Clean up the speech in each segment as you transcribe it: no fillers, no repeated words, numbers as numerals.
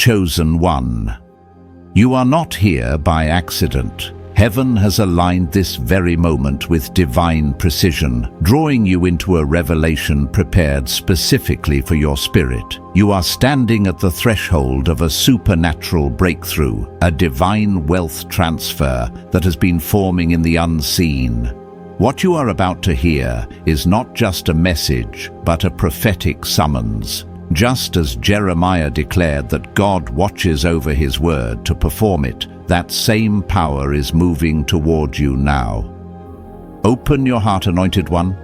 Chosen one. You are not here by accident. Heaven has aligned this very moment with divine precision, drawing you into a revelation prepared specifically for your spirit. You are standing at the threshold of a supernatural breakthrough, a divine wealth transfer that has been forming in the unseen. What you are about to hear is not just a message, but a prophetic summons. Just as Jeremiah declared that God watches over his word to perform it, that same power is moving toward you now. Open your heart, Anointed One.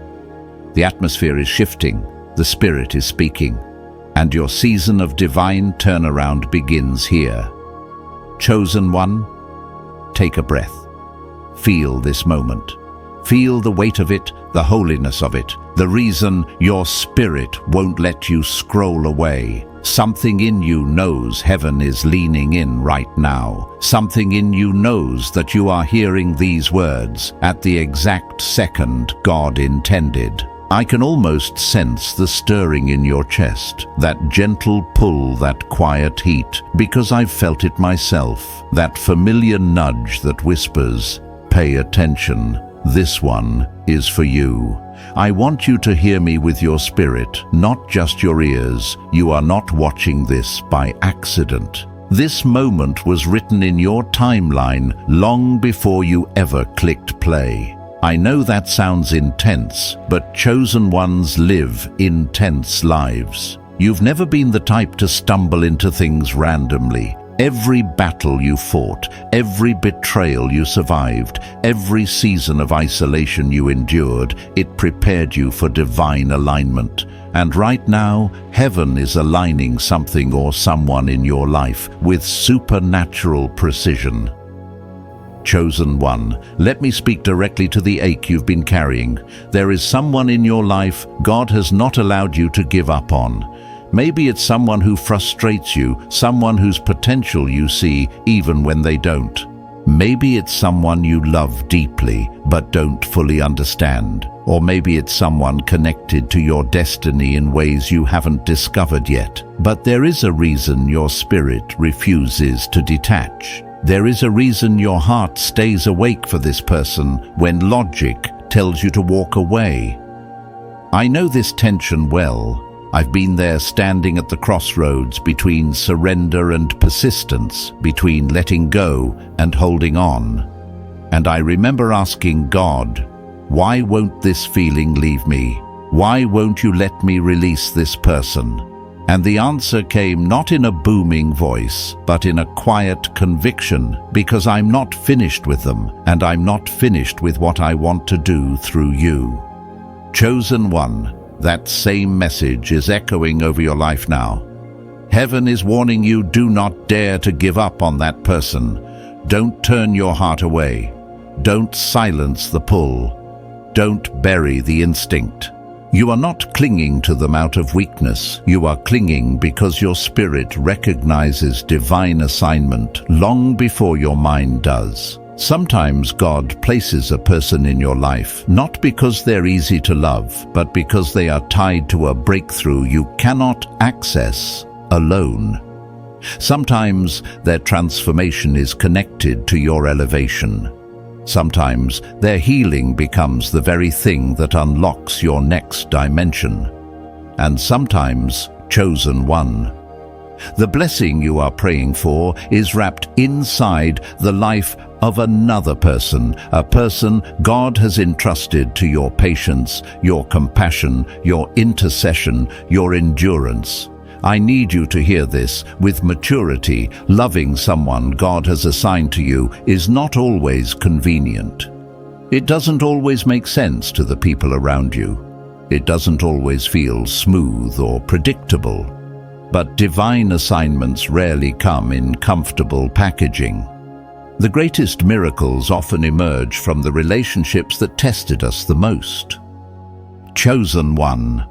The atmosphere is shifting, the Spirit is speaking, and your season of divine turnaround begins here. Chosen One, take a breath. Feel this moment. Feel the weight of it, the holiness of it, the reason your spirit won't let you scroll away. Something in you knows heaven is leaning in right now. Something in you knows that you are hearing these words at the exact second God intended. I can almost sense the stirring in your chest, that gentle pull, that quiet heat, because I've felt it myself, that familiar nudge that whispers, "Pay attention. This one is for you." I want you to hear me with your spirit, not just your ears. You are not watching this by accident. This moment was written in your timeline long before you ever clicked play. I know that sounds intense, but chosen ones live intense lives. You've never been the type to stumble into things randomly. Every battle you fought, every betrayal you survived, every season of isolation you endured, it prepared you for divine alignment. And right now, heaven is aligning something or someone in your life with supernatural precision. Chosen One, let me speak directly to the ache you've been carrying. There is someone in your life God has not allowed you to give up on. Maybe it's someone who frustrates you, someone whose potential you see even when they don't. Maybe it's someone you love deeply but don't fully understand. Or maybe it's someone connected to your destiny in ways you haven't discovered yet. But there is a reason your spirit refuses to detach. There is a reason your heart stays awake for this person when logic tells you to walk away. I know this tension well. I've been there, standing at the crossroads between surrender and persistence, between letting go and holding on. And I remember asking God, why won't this feeling leave me? Why won't you let me release this person? And the answer came not in a booming voice, but in a quiet conviction, because I'm not finished with them, and I'm not finished with what I want to do through you. Chosen One, that same message is echoing over your life now. Heaven is warning you, do not dare to give up on that person. Don't turn your heart away. Don't silence the pull. Don't bury the instinct. You are not clinging to them out of weakness. You are clinging because your spirit recognizes divine assignment long before your mind does. Sometimes God places a person in your life, not because they're easy to love, but because they are tied to a breakthrough you cannot access alone. Sometimes their transformation is connected to your elevation. Sometimes their healing becomes the very thing that unlocks your next dimension. And sometimes, Chosen One, the blessing you are praying for is wrapped inside the life of another person, a person God has entrusted to your patience, your compassion, your intercession, your endurance. I need you to hear this with maturity. Loving someone God has assigned to you is not always convenient. It doesn't always make sense to the people around you. It doesn't always feel smooth or predictable. But divine assignments rarely come in comfortable packaging. The greatest miracles often emerge from the relationships that tested us the most. Chosen One,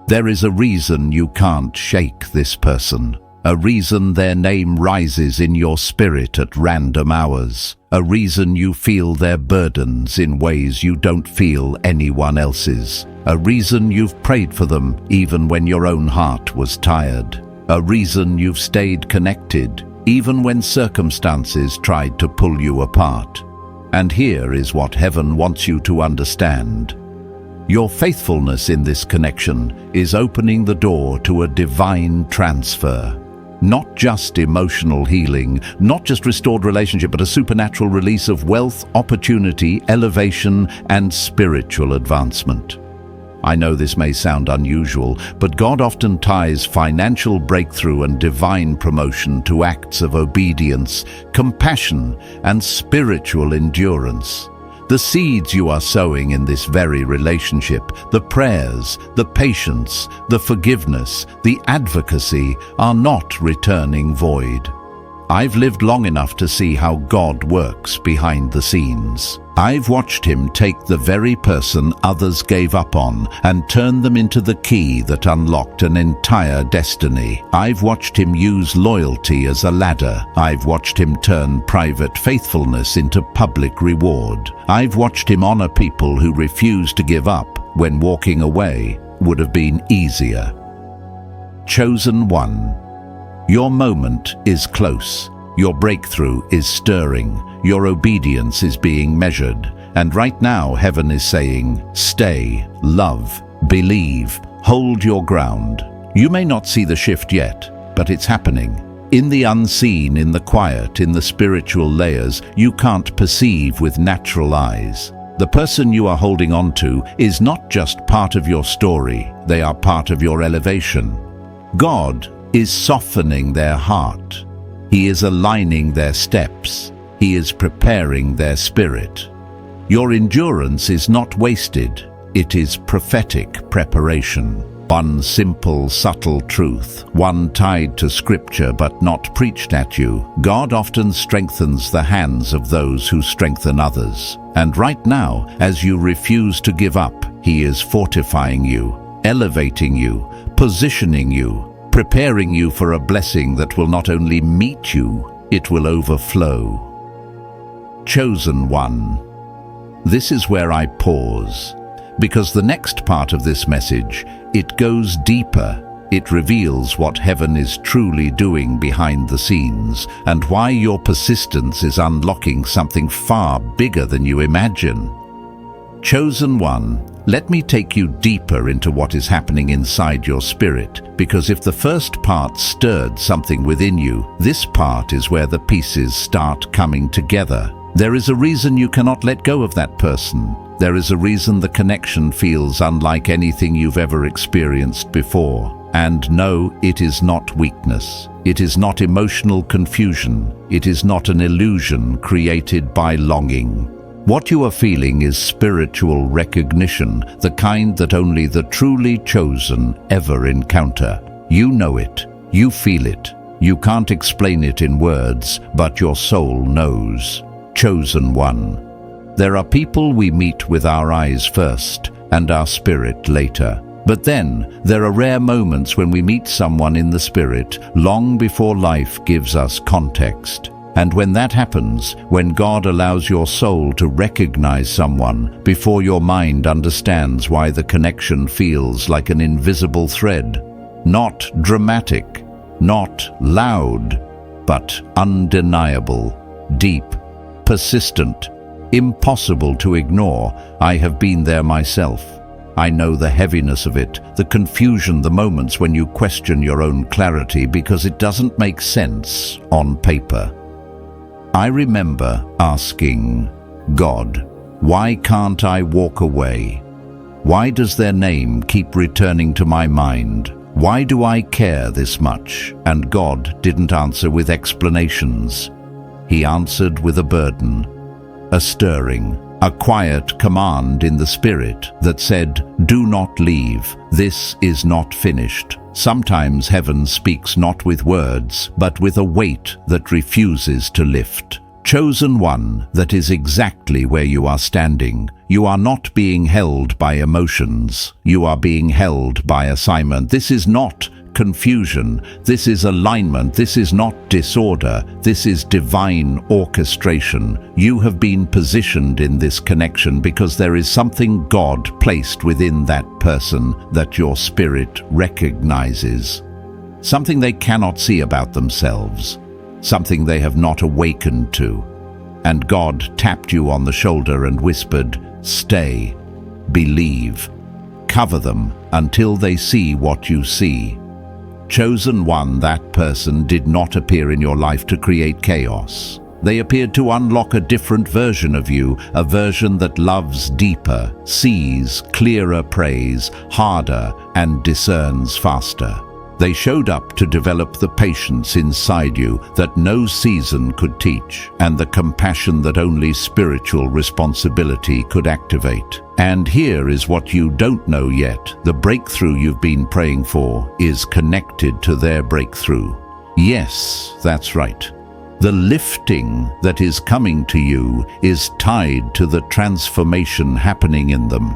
there is a reason you can't shake this person, a reason their name rises in your spirit at random hours, a reason you feel their burdens in ways you don't feel anyone else's, a reason you've prayed for them even when your own heart was tired, a reason you've stayed connected, even when circumstances tried to pull you apart. And here is what heaven wants you to understand. Your faithfulness in this connection is opening the door to a divine transfer. Not just emotional healing, not just restored relationship, but a supernatural release of wealth, opportunity, elevation, and spiritual advancement. I know this may sound unusual, but God often ties financial breakthrough and divine promotion to acts of obedience, compassion, and spiritual endurance. The seeds you are sowing in this very relationship, the prayers, the patience, the forgiveness, the advocacy, are not returning void. I've lived long enough to see how God works behind the scenes. I've watched him take the very person others gave up on and turn them into the key that unlocked an entire destiny. I've watched him use loyalty as a ladder. I've watched him turn private faithfulness into public reward. I've watched him honor people who refused to give up when walking away would have been easier. Chosen one. Your moment is close. Your breakthrough is stirring. Your obedience is being measured. And right now, heaven is saying, stay, love, believe, hold your ground. You may not see the shift yet, but it's happening. In the unseen, in the quiet, in the spiritual layers you can't perceive with natural eyes. The person you are holding on to is not just part of your story, they are part of your elevation. God is softening their heart. He is aligning their steps. He is preparing their spirit. Your endurance is not wasted. It is prophetic preparation. One simple, subtle truth, one tied to scripture but not preached at you. God often strengthens the hands of those who strengthen others. And right now, as you refuse to give up, he is fortifying you, elevating you, positioning you, preparing you for a blessing that will not only meet you, it will overflow. Chosen one. This is where I pause, because the next part of this message, it goes deeper. It reveals what heaven is truly doing behind the scenes and why your persistence is unlocking something far bigger than you imagine. Chosen one. Let me take you deeper into what is happening inside your spirit, because if the first part stirred something within you, this part is where the pieces start coming together. There is a reason you cannot let go of that person. There is a reason the connection feels unlike anything you've ever experienced before. And no, it is not weakness. It is not emotional confusion. It is not an illusion created by longing. What you are feeling is spiritual recognition, the kind that only the truly chosen ever encounter. You know it, you feel it, you can't explain it in words, but your soul knows. Chosen one. There are people we meet with our eyes first and our spirit later. But then, there are rare moments when we meet someone in the spirit long before life gives us context. And when that happens, when God allows your soul to recognize someone before your mind understands why the connection feels like an invisible thread, not dramatic, not loud, but undeniable, deep, persistent, impossible to ignore. I have been there myself. I know the heaviness of it, the confusion, the moments when you question your own clarity because it doesn't make sense on paper. I remember asking, God, why can't I walk away? Why does their name keep returning to my mind? Why do I care this much? And God didn't answer with explanations. He answered with a burden, a stirring, a quiet command in the spirit that said, do not leave. This is not finished. Sometimes heaven speaks not with words, but with a weight that refuses to lift. Chosen one, that is exactly where you are standing. You are not being held by emotions. You are being held by assignment. This is not confusion. This is alignment. This is not disorder. This is divine orchestration. You have been positioned in this connection because there is something God placed within that person that your spirit recognizes. something they cannot see about themselves, something they have not awakened to. And God tapped you on the shoulder and whispered, "Stay, believe, cover them until they see what you see." Chosen one, that person did not appear in your life to create chaos. They appeared to unlock a different version of you, a version that loves deeper, sees clearer, prays harder, and discerns faster. They showed up to develop the patience inside you that no season could teach, and the compassion that only spiritual responsibility could activate. And here is what you don't know yet. The breakthrough you've been praying for is connected to their breakthrough. Yes, that's right. The lifting that is coming to you is tied to the transformation happening in them.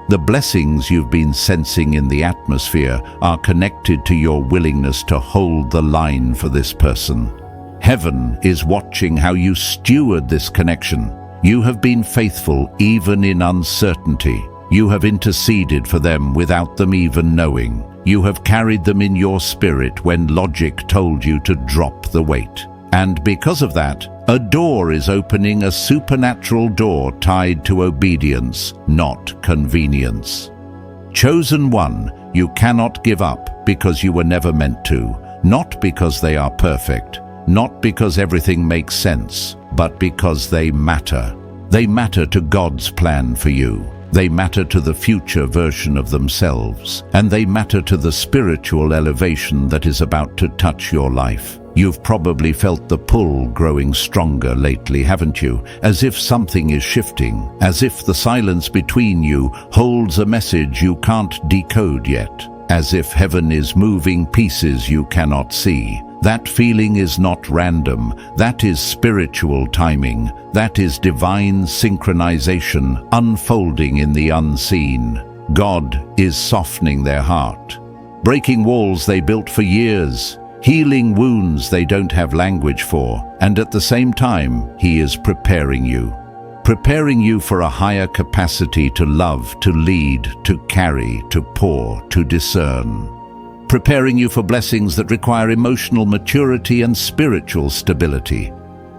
The blessings you've been sensing in the atmosphere are connected to your willingness to hold the line for this person. Heaven is watching how you steward this connection. You have been faithful even in uncertainty. You have interceded for them without them even knowing. You have carried them in your spirit when logic told you to drop the weight. And because of that, a door is opening, a supernatural door tied to obedience, not convenience. Chosen one, you cannot give up because you were never meant to, not because they are perfect, not because everything makes sense, but because they matter. They matter to God's plan for you. They matter to the future version of themselves, and they matter to the spiritual elevation that is about to touch your life. You've probably felt the pull growing stronger lately, haven't you? As if something is shifting, as if the silence between you holds a message you can't decode yet, as if heaven is moving pieces you cannot see. That feeling is not random. That is spiritual timing. That is divine synchronization unfolding in the unseen. God is softening their heart, breaking walls they built for years, healing wounds they don't have language for, and at the same time, He is preparing you for a higher capacity to love, to lead, to carry, to pour, to discern. Preparing you for blessings that require emotional maturity and spiritual stability.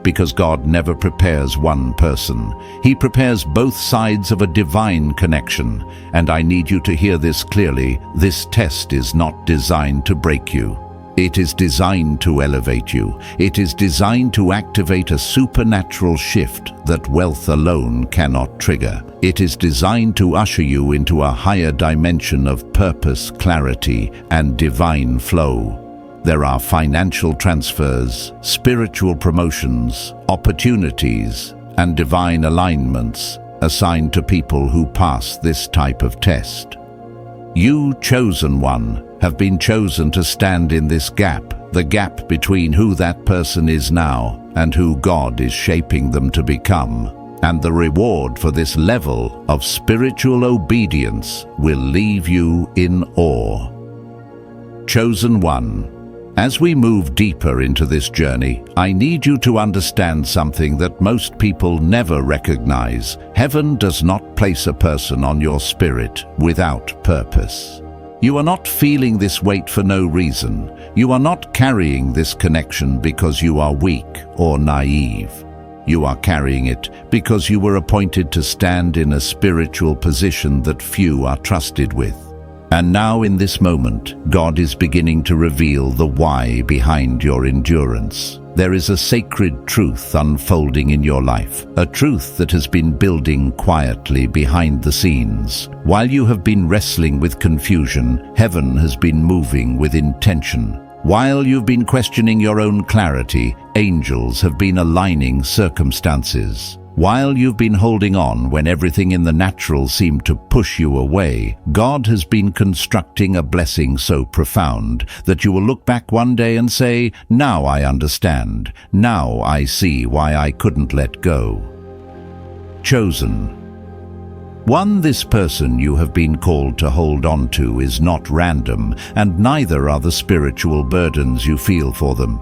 Because God never prepares one person. He prepares both sides of a divine connection. And I need you to hear this clearly. This test is not designed to break you. It is designed to elevate you. It is designed to activate a supernatural shift that wealth alone cannot trigger. It is designed to usher you into a higher dimension of purpose, clarity, and divine flow. There are financial transfers, spiritual promotions, opportunities, and divine alignments assigned to people who pass this type of test. You, chosen one, have been chosen to stand in this gap, the gap between who that person is now and who God is shaping them to become. And the reward for this level of spiritual obedience will leave you in awe. Chosen one, as we move deeper into this journey, I need you to understand something that most people never recognize. Heaven does not place a person on your spirit without purpose. You are not feeling this weight for no reason. You are not carrying this connection because you are weak or naive. You are carrying it because you were appointed to stand in a spiritual position that few are trusted with. And now in this moment, God is beginning to reveal the why behind your endurance. There is a sacred truth unfolding in your life, a truth that has been building quietly behind the scenes. While you have been wrestling with confusion, heaven has been moving with intention. While you've been questioning your own clarity, angels have been aligning circumstances. While you've been holding on when everything in the natural seemed to push you away, God has been constructing a blessing so profound that you will look back one day and say, "Now I understand. Now I see why I couldn't let go." Chosen one, this person you have been called to hold on to is not random, and neither are the spiritual burdens you feel for them.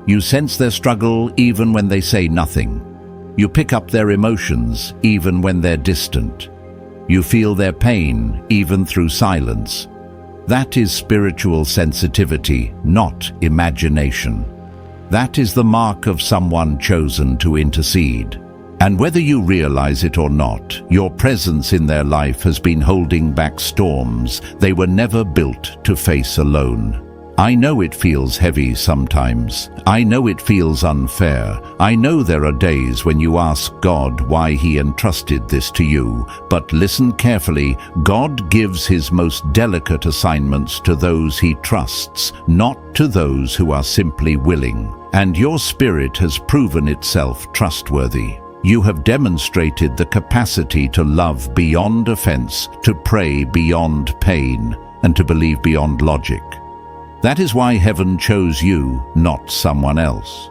You sense their struggle even when they say nothing. You pick up their emotions even when they're distant. You feel their pain even through silence. That is spiritual sensitivity, not imagination. That is the mark of someone chosen to intercede. And whether you realize it or not, your presence in their life has been holding back storms they were never built to face alone. I know it feels heavy sometimes. I know it feels unfair. I know there are days when you ask God why He entrusted this to you. But listen carefully, God gives His most delicate assignments to those He trusts, not to those who are simply willing. And your spirit has proven itself trustworthy. You have demonstrated the capacity to love beyond offense, to pray beyond pain, and to believe beyond logic. That is why heaven chose you, not someone else.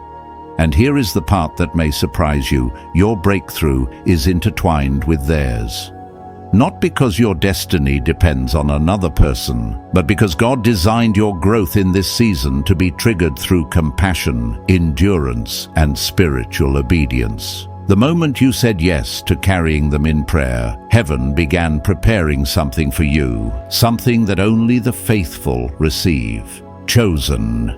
And here is the part that may surprise you. Your breakthrough is intertwined with theirs. Not because your destiny depends on another person, but because God designed your growth in this season to be triggered through compassion, endurance, and spiritual obedience. The moment you said yes to carrying them in prayer, heaven began preparing something for you, something that only the faithful receive. Chosen.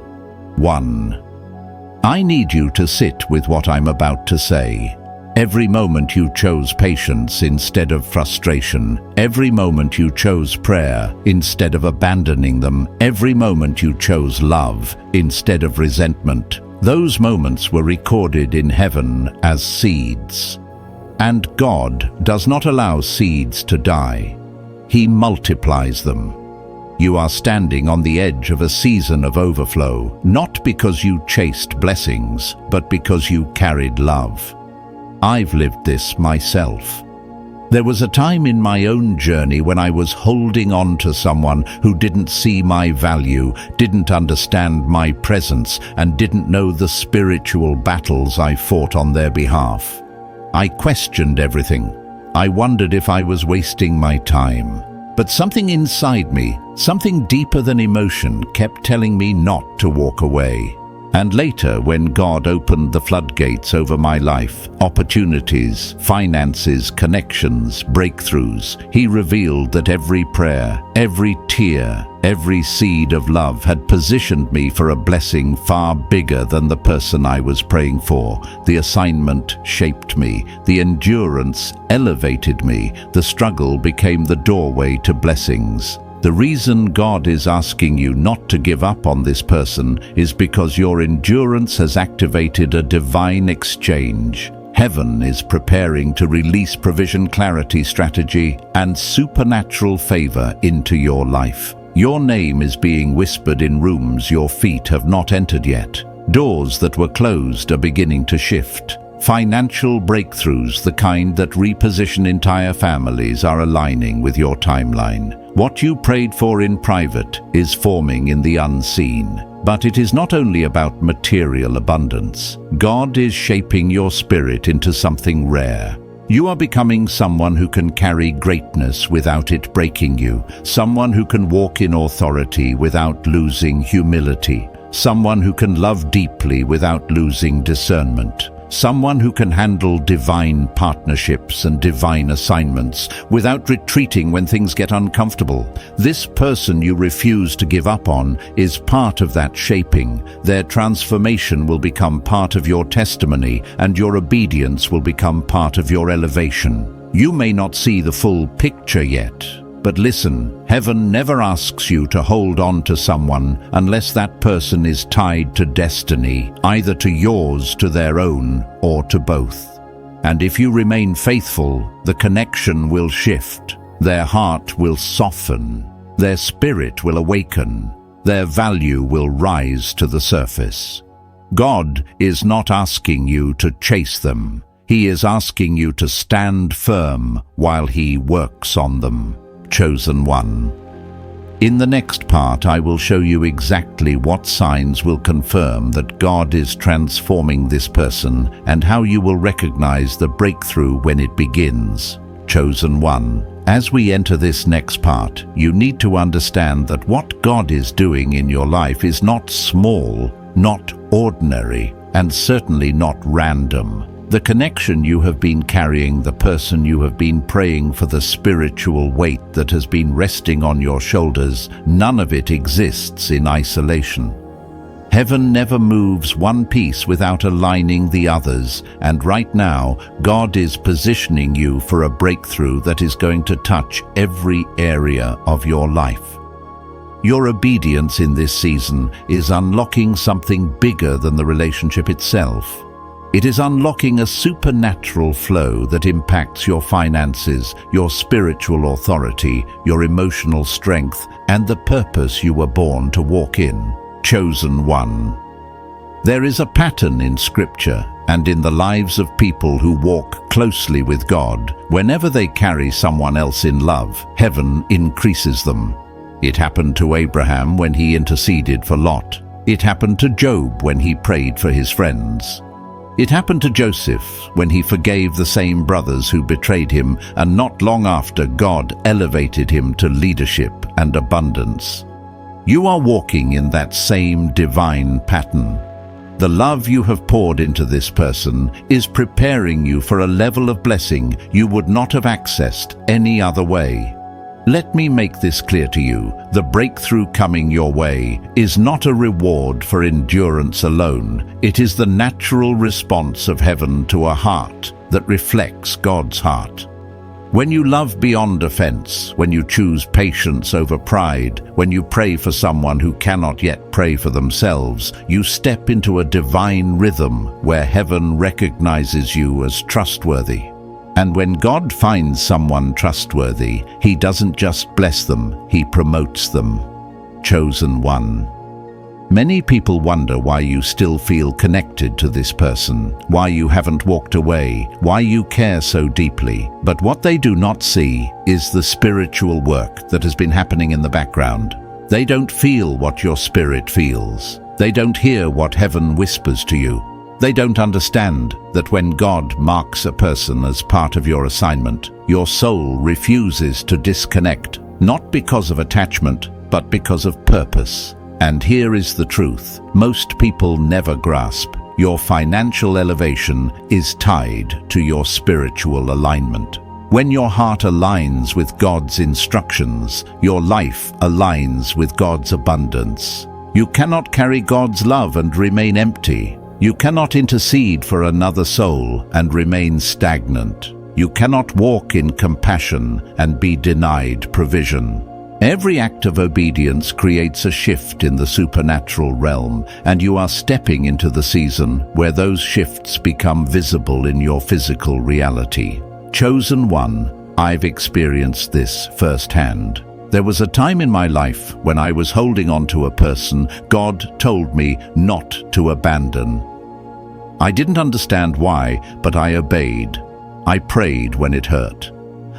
1. I need you to sit with what I'm about to say. Every moment you chose patience instead of frustration. Every moment you chose prayer instead of abandoning them. Every moment you chose love instead of resentment. Those moments were recorded in heaven as seeds. And God does not allow seeds to die. He multiplies them. You are standing on the edge of a season of overflow, not because you chased blessings, but because you carried love. I've lived this myself. There was a time in my own journey when I was holding on to someone who didn't see my value, didn't understand my presence, and didn't know the spiritual battles I fought on their behalf. I questioned everything. I wondered if I was wasting my time. But something inside me, something deeper than emotion, kept telling me not to walk away. And later, when God opened the floodgates over my life, opportunities, finances, connections, breakthroughs, He revealed that every prayer, every tear, every seed of love had positioned me for a blessing far bigger than the person I was praying for. The assignment shaped me. The endurance elevated me. The struggle became the doorway to blessings. The reason God is asking you not to give up on this person is because your endurance has activated a divine exchange. Heaven is preparing to release provision, clarity, strategy, and supernatural favor into your life. Your name is being whispered in rooms your feet have not entered yet. Doors that were closed are beginning to shift. Financial breakthroughs, the kind that reposition entire families, are aligning with your timeline. What you prayed for in private is forming in the unseen. But it is not only about material abundance. God is shaping your spirit into something rare. You are becoming someone who can carry greatness without it breaking you, someone who can walk in authority without losing humility, someone who can love deeply without losing discernment, someone who can handle divine partnerships and divine assignments without retreating when things get uncomfortable. This person you refuse to give up on is part of that shaping. Their transformation will become part of your testimony, and your obedience will become part of your elevation. You may not see the full picture yet, but listen, heaven never asks you to hold on to someone unless that person is tied to destiny, either to yours, to their own, or to both. And if you remain faithful, the connection will shift. Their heart will soften. Their spirit will awaken. Their value will rise to the surface. God is not asking you to chase them. He is asking you to stand firm while He works on them. Chosen one. In the next part, I will show you exactly what signs will confirm that God is transforming this person and how you will recognize the breakthrough when it begins. Chosen one. As we enter this next part, you need to understand that what God is doing in your life is not small, not ordinary, and certainly not random. The connection you have been carrying, the person you have been praying for, the spiritual weight that has been resting on your shoulders, none of it exists in isolation. Heaven never moves one piece without aligning the others, and right now, God is positioning you for a breakthrough that is going to touch every area of your life. Your obedience in this season is unlocking something bigger than the relationship itself. It is unlocking a supernatural flow that impacts your finances, your spiritual authority, your emotional strength, and the purpose you were born to walk in. Chosen one. There is a pattern in Scripture and in the lives of people who walk closely with God. Whenever they carry someone else in love, heaven increases them. It happened to Abraham when he interceded for Lot. It happened to Job when he prayed for his friends. It happened to Joseph when he forgave the same brothers who betrayed him, and not long after, God elevated him to leadership and abundance. You are walking in that same divine pattern. The love you have poured into this person is preparing you for a level of blessing you would not have accessed any other way. Let me make this clear to you. The breakthrough coming your way is not a reward for endurance alone. It is the natural response of heaven to a heart that reflects God's heart. When you love beyond offense, when you choose patience over pride, when you pray for someone who cannot yet pray for themselves, you step into a divine rhythm where heaven recognizes you as trustworthy. And when God finds someone trustworthy, He doesn't just bless them, He promotes them. Chosen one. Many people wonder why you still feel connected to this person, why you haven't walked away, why you care so deeply. But what they do not see is the spiritual work that has been happening in the background. They don't feel what your spirit feels. They don't hear what heaven whispers to you. They don't understand that when God marks a person as part of your assignment, your soul refuses to disconnect, not because of attachment, but because of purpose. And here is the truth. Most people never grasp. Your financial elevation is tied to your spiritual alignment. When your heart aligns with God's instructions, your life aligns with God's abundance. You cannot carry God's love and remain empty. You cannot intercede for another soul and remain stagnant. You cannot walk in compassion and be denied provision. Every act of obedience creates a shift in the supernatural realm, and you are stepping into the season where those shifts become visible in your physical reality. Chosen one, I've experienced this firsthand. There was a time in my life when I was holding on to a person God told me not to abandon. I didn't understand why, but I obeyed. I prayed when it hurt.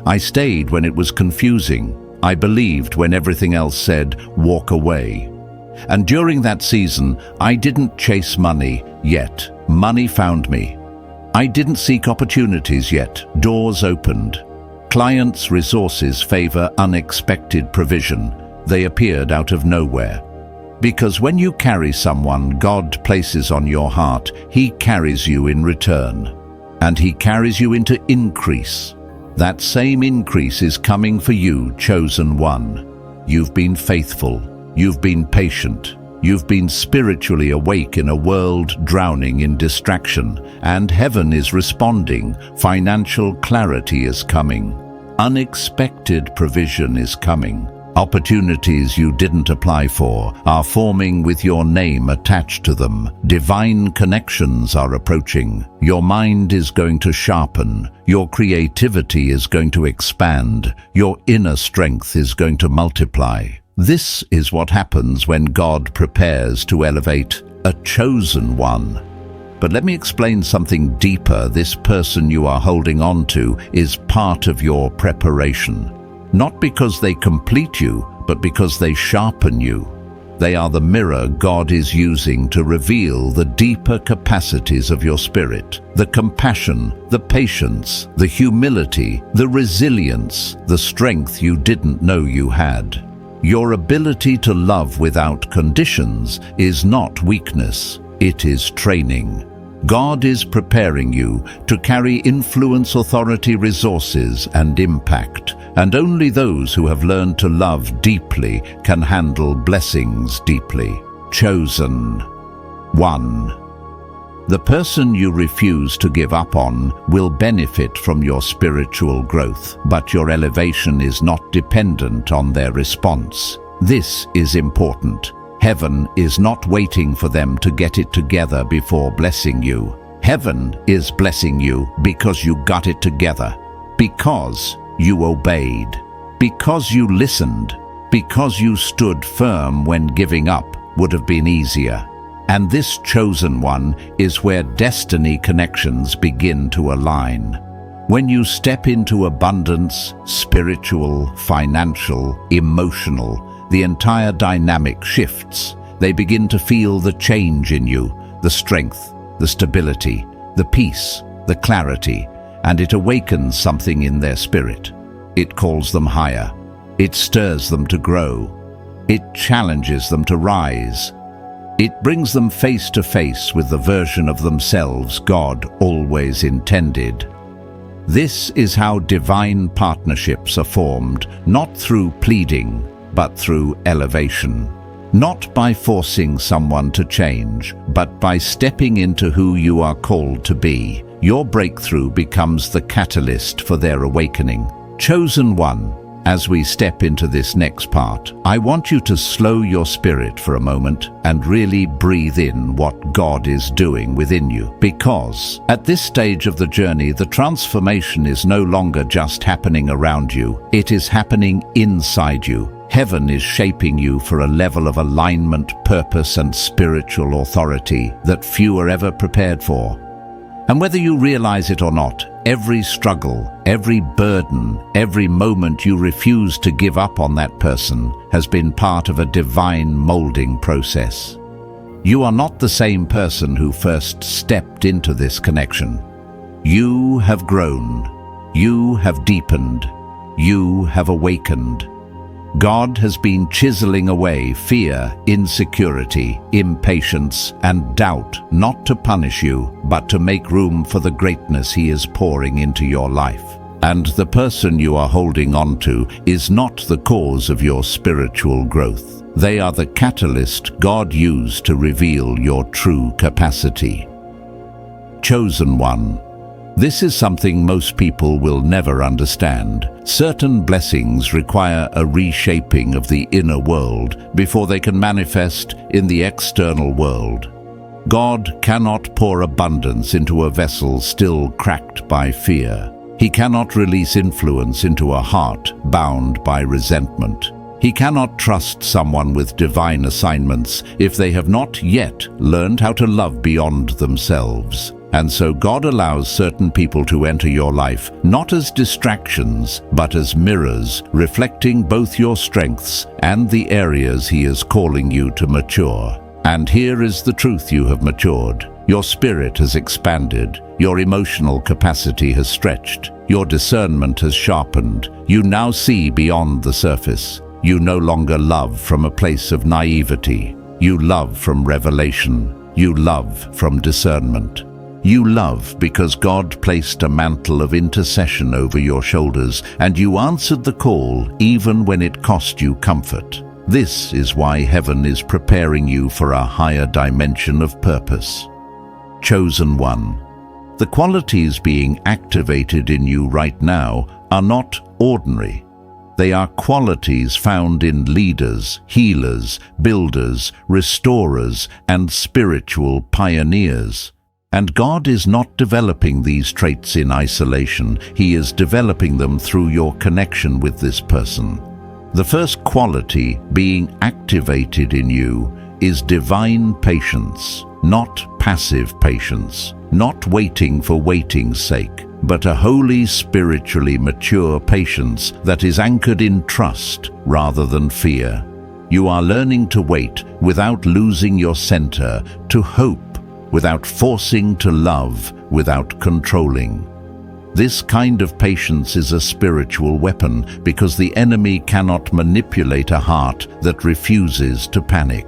I stayed when it was confusing. I believed when everything else said, walk away. And during that season, I didn't chase money, yet money found me. I didn't seek opportunities, yet doors opened. Clients' resources favor unexpected provision. They appeared out of nowhere. Because when you carry someone God places on your heart, He carries you in return. And He carries you into increase. That same increase is coming for you, chosen one. You've been faithful. You've been patient. You've been spiritually awake in a world drowning in distraction, and heaven is responding. Financial clarity is coming. Unexpected provision is coming. Opportunities you didn't apply for are forming with your name attached to them. Divine connections are approaching. Your mind is going to sharpen. Your creativity is going to expand. Your inner strength is going to multiply. This is what happens when God prepares to elevate a chosen one. But let me explain something deeper. This person you are holding on to is part of your preparation. Not because they complete you, but because they sharpen you. They are the mirror God is using to reveal the deeper capacities of your spirit, the compassion, the patience, the humility, the resilience, the strength you didn't know you had. Your ability to love without conditions is not weakness, it is training. God is preparing you to carry influence, authority, resources, and impact, and only those who have learned to love deeply can handle blessings deeply. Chosen one. The person you refuse to give up on will benefit from your spiritual growth, but your elevation is not dependent on their response. This is important. Heaven is not waiting for them to get it together before blessing you. Heaven is blessing you because you got it together, because you obeyed, because you listened, because you stood firm when giving up would have been easier. And this chosen one is where destiny connections begin to align. When you step into abundance, spiritual, financial, emotional, the entire dynamic shifts. They begin to feel the change in you, the strength, the stability, the peace, the clarity, and it awakens something in their spirit. It calls them higher. It stirs them to grow. It challenges them to rise. It brings them face to face with the version of themselves God always intended. This is how divine partnerships are formed, not through pleading, but through elevation. Not by forcing someone to change, but by stepping into who you are called to be. Your breakthrough becomes the catalyst for their awakening. Chosen one. As we step into this next part, I want you to slow your spirit for a moment and really breathe in what God is doing within you. Because at this stage of the journey, the transformation is no longer just happening around you. It is happening inside you. Heaven is shaping you for a level of alignment, purpose, and spiritual authority that few are ever prepared for. And whether you realize it or not, every struggle, every burden, every moment you refuse to give up on that person has been part of a divine molding process. You are not the same person who first stepped into this connection. You have grown. You have deepened. You have awakened. God has been chiseling away fear, insecurity, impatience, and doubt, not to punish you, but to make room for the greatness He is pouring into your life. And the person you are holding on to is not the cause of your spiritual growth. They are the catalyst God used to reveal your true capacity. Chosen one. This is something most people will never understand. Certain blessings require a reshaping of the inner world before they can manifest in the external world. God cannot pour abundance into a vessel still cracked by fear. He cannot release influence into a heart bound by resentment. He cannot trust someone with divine assignments if they have not yet learned how to love beyond themselves. And so God allows certain people to enter your life, not as distractions, but as mirrors, reflecting both your strengths and the areas He is calling you to mature. And here is the truth: you have matured. Your spirit has expanded. Your emotional capacity has stretched. Your discernment has sharpened. You now see beyond the surface. You no longer love from a place of naivety. You love from revelation. You love from discernment. You love because God placed a mantle of intercession over your shoulders, and you answered the call even when it cost you comfort. This is why heaven is preparing you for a higher dimension of purpose. Chosen one. The qualities being activated in you right now are not ordinary. They are qualities found in leaders, healers, builders, restorers, and spiritual pioneers. And God is not developing these traits in isolation. He is developing them through your connection with this person. The first quality being activated in you is divine patience, not passive patience, not waiting for waiting's sake, but a holy, spiritually mature patience that is anchored in trust rather than fear. You are learning to wait without losing your center, to hope without forcing, to love without controlling. This kind of patience is a spiritual weapon because the enemy cannot manipulate a heart that refuses to panic.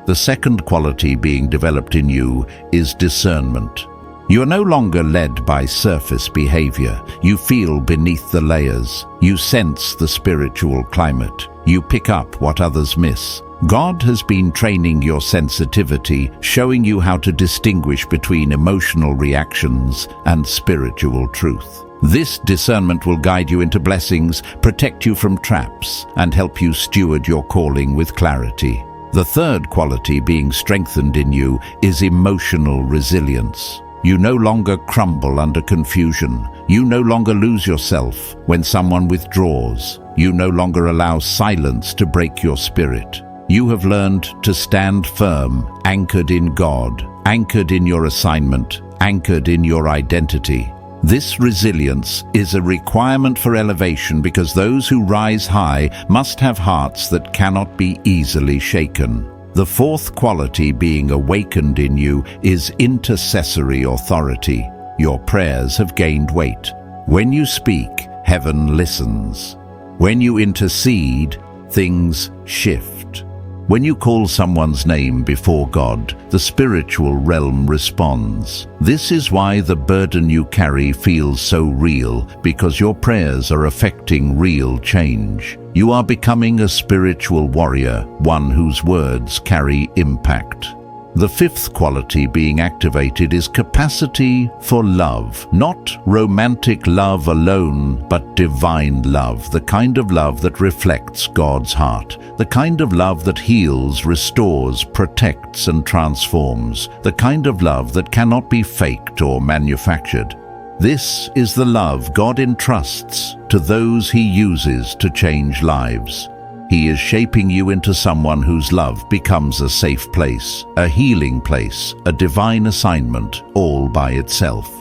The second quality being developed in you is discernment. You are no longer led by surface behavior. You feel beneath the layers. You sense the spiritual climate. You pick up what others miss. God has been training your sensitivity, showing you how to distinguish between emotional reactions and spiritual truth. This discernment will guide you into blessings, protect you from traps, and help you steward your calling with clarity. The third quality being strengthened in you is emotional resilience. You no longer crumble under confusion. You no longer lose yourself when someone withdraws. You no longer allow silence to break your spirit. You have learned to stand firm, anchored in God, anchored in your assignment, anchored in your identity. This resilience is a requirement for elevation because those who rise high must have hearts that cannot be easily shaken. The fourth quality being awakened in you is intercessory authority. Your prayers have gained weight. When you speak, heaven listens. When you intercede, things shift. When you call someone's name before God, the spiritual realm responds. This is why the burden you carry feels so real, because your prayers are affecting real change. You are becoming a spiritual warrior, one whose words carry impact. The fifth quality being activated is capacity for love. Not romantic love alone, but divine love, the kind of love that reflects God's heart, the kind of love that heals, restores, protects, and transforms, the kind of love that cannot be faked or manufactured. This is the love God entrusts to those He uses to change lives. He is shaping you into someone whose love becomes a safe place, a healing place, a divine assignment, all by itself.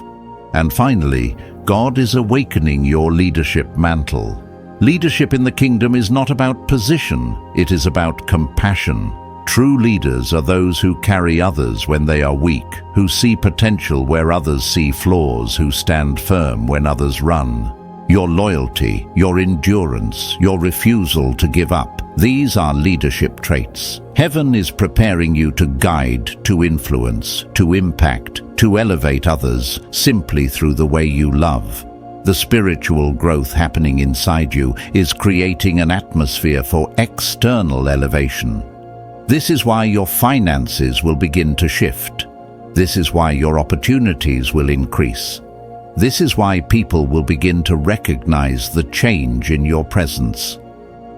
And finally, God is awakening your leadership mantle. Leadership in the kingdom is not about position, it is about compassion. True leaders are those who carry others when they are weak, who see potential where others see flaws, who stand firm when others run. Your loyalty, your endurance, your refusal to give up, these are leadership traits. Heaven is preparing you to guide, to influence, to impact, to elevate others simply through the way you love. The spiritual growth happening inside you is creating an atmosphere for external elevation. This is why your finances will begin to shift. This is why your opportunities will increase. This is why people will begin to recognize the change in your presence.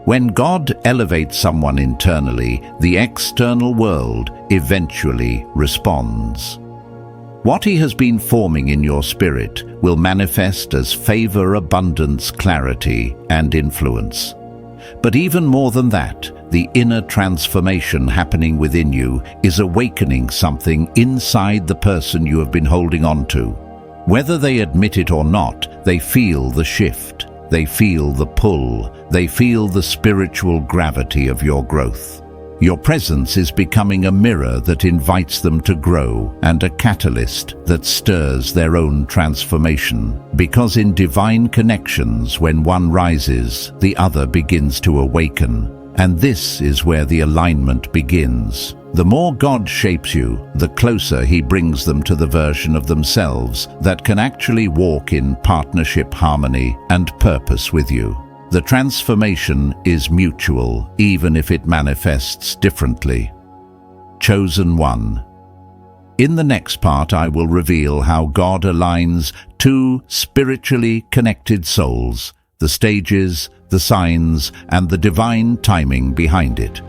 When God elevates someone internally, the external world eventually responds. What He has been forming in your spirit will manifest as favor, abundance, clarity, and influence. But even more than that, the inner transformation happening within you is awakening something inside the person you have been holding on to. Whether they admit it or not, they feel the shift, they feel the pull, they feel the spiritual gravity of your growth. Your presence is becoming a mirror that invites them to grow and a catalyst that stirs their own transformation. Because in divine connections, when one rises, the other begins to awaken. And this is where the alignment begins. The more God shapes you, the closer He brings them to the version of themselves that can actually walk in partnership, harmony, and purpose with you. The transformation is mutual, even if it manifests differently. Chosen one. In the next part, I will reveal how God aligns two spiritually connected souls, the stages, the signs, and the divine timing behind it.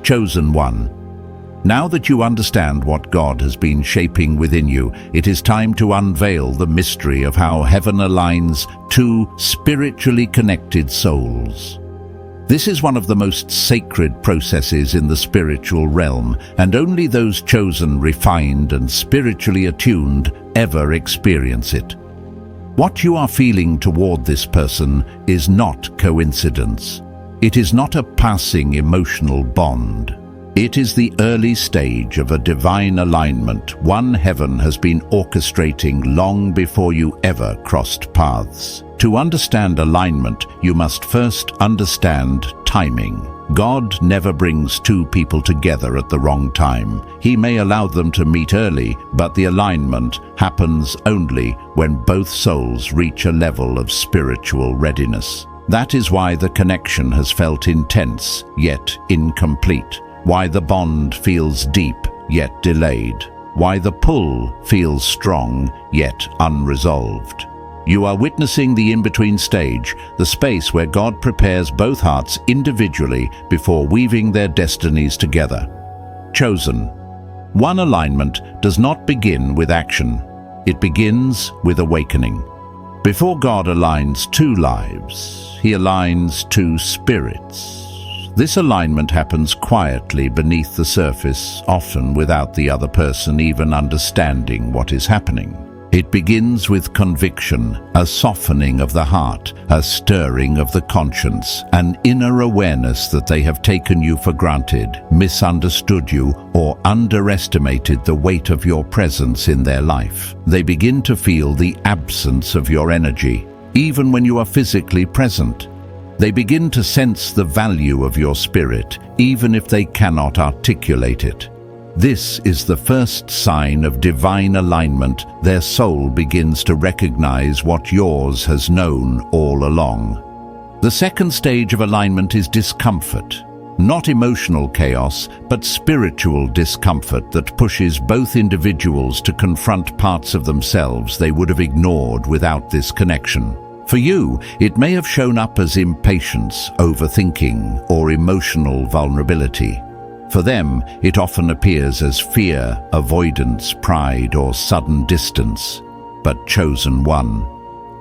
Chosen one. Now that you understand what God has been shaping within you, it is time to unveil the mystery of how heaven aligns two spiritually connected souls. This is one of the most sacred processes in the spiritual realm, and only those chosen, refined, and spiritually attuned ever experience it. What you are feeling toward this person is not coincidence. It is not a passing emotional bond. It is the early stage of a divine alignment, one heaven has been orchestrating long before you ever crossed paths. To understand alignment, you must first understand timing. God never brings two people together at the wrong time. He may allow them to meet early, but the alignment happens only when both souls reach a level of spiritual readiness. That is why the connection has felt intense, yet incomplete. Why the bond feels deep, yet delayed. Why the pull feels strong, yet unresolved. You are witnessing the in-between stage, the space where God prepares both hearts individually before weaving their destinies together. Chosen. One alignment does not begin with action. It begins with awakening. Before God aligns two lives, He aligns two spirits. This alignment happens quietly beneath the surface, often without the other person even understanding what is happening. It begins with conviction, a softening of the heart, a stirring of the conscience, an inner awareness that they have taken you for granted, misunderstood you, or underestimated the weight of your presence in their life. They begin to feel the absence of your energy, even when you are physically present. They begin to sense the value of your spirit, even if they cannot articulate it. This is the first sign of divine alignment. Their soul begins to recognize what yours has known all along. The second stage of alignment is discomfort. Not emotional chaos, but spiritual discomfort that pushes both individuals to confront parts of themselves they would have ignored without this connection. For you, it may have shown up as impatience, overthinking, or emotional vulnerability. For them, it often appears as fear, avoidance, pride, or sudden distance. But chosen one.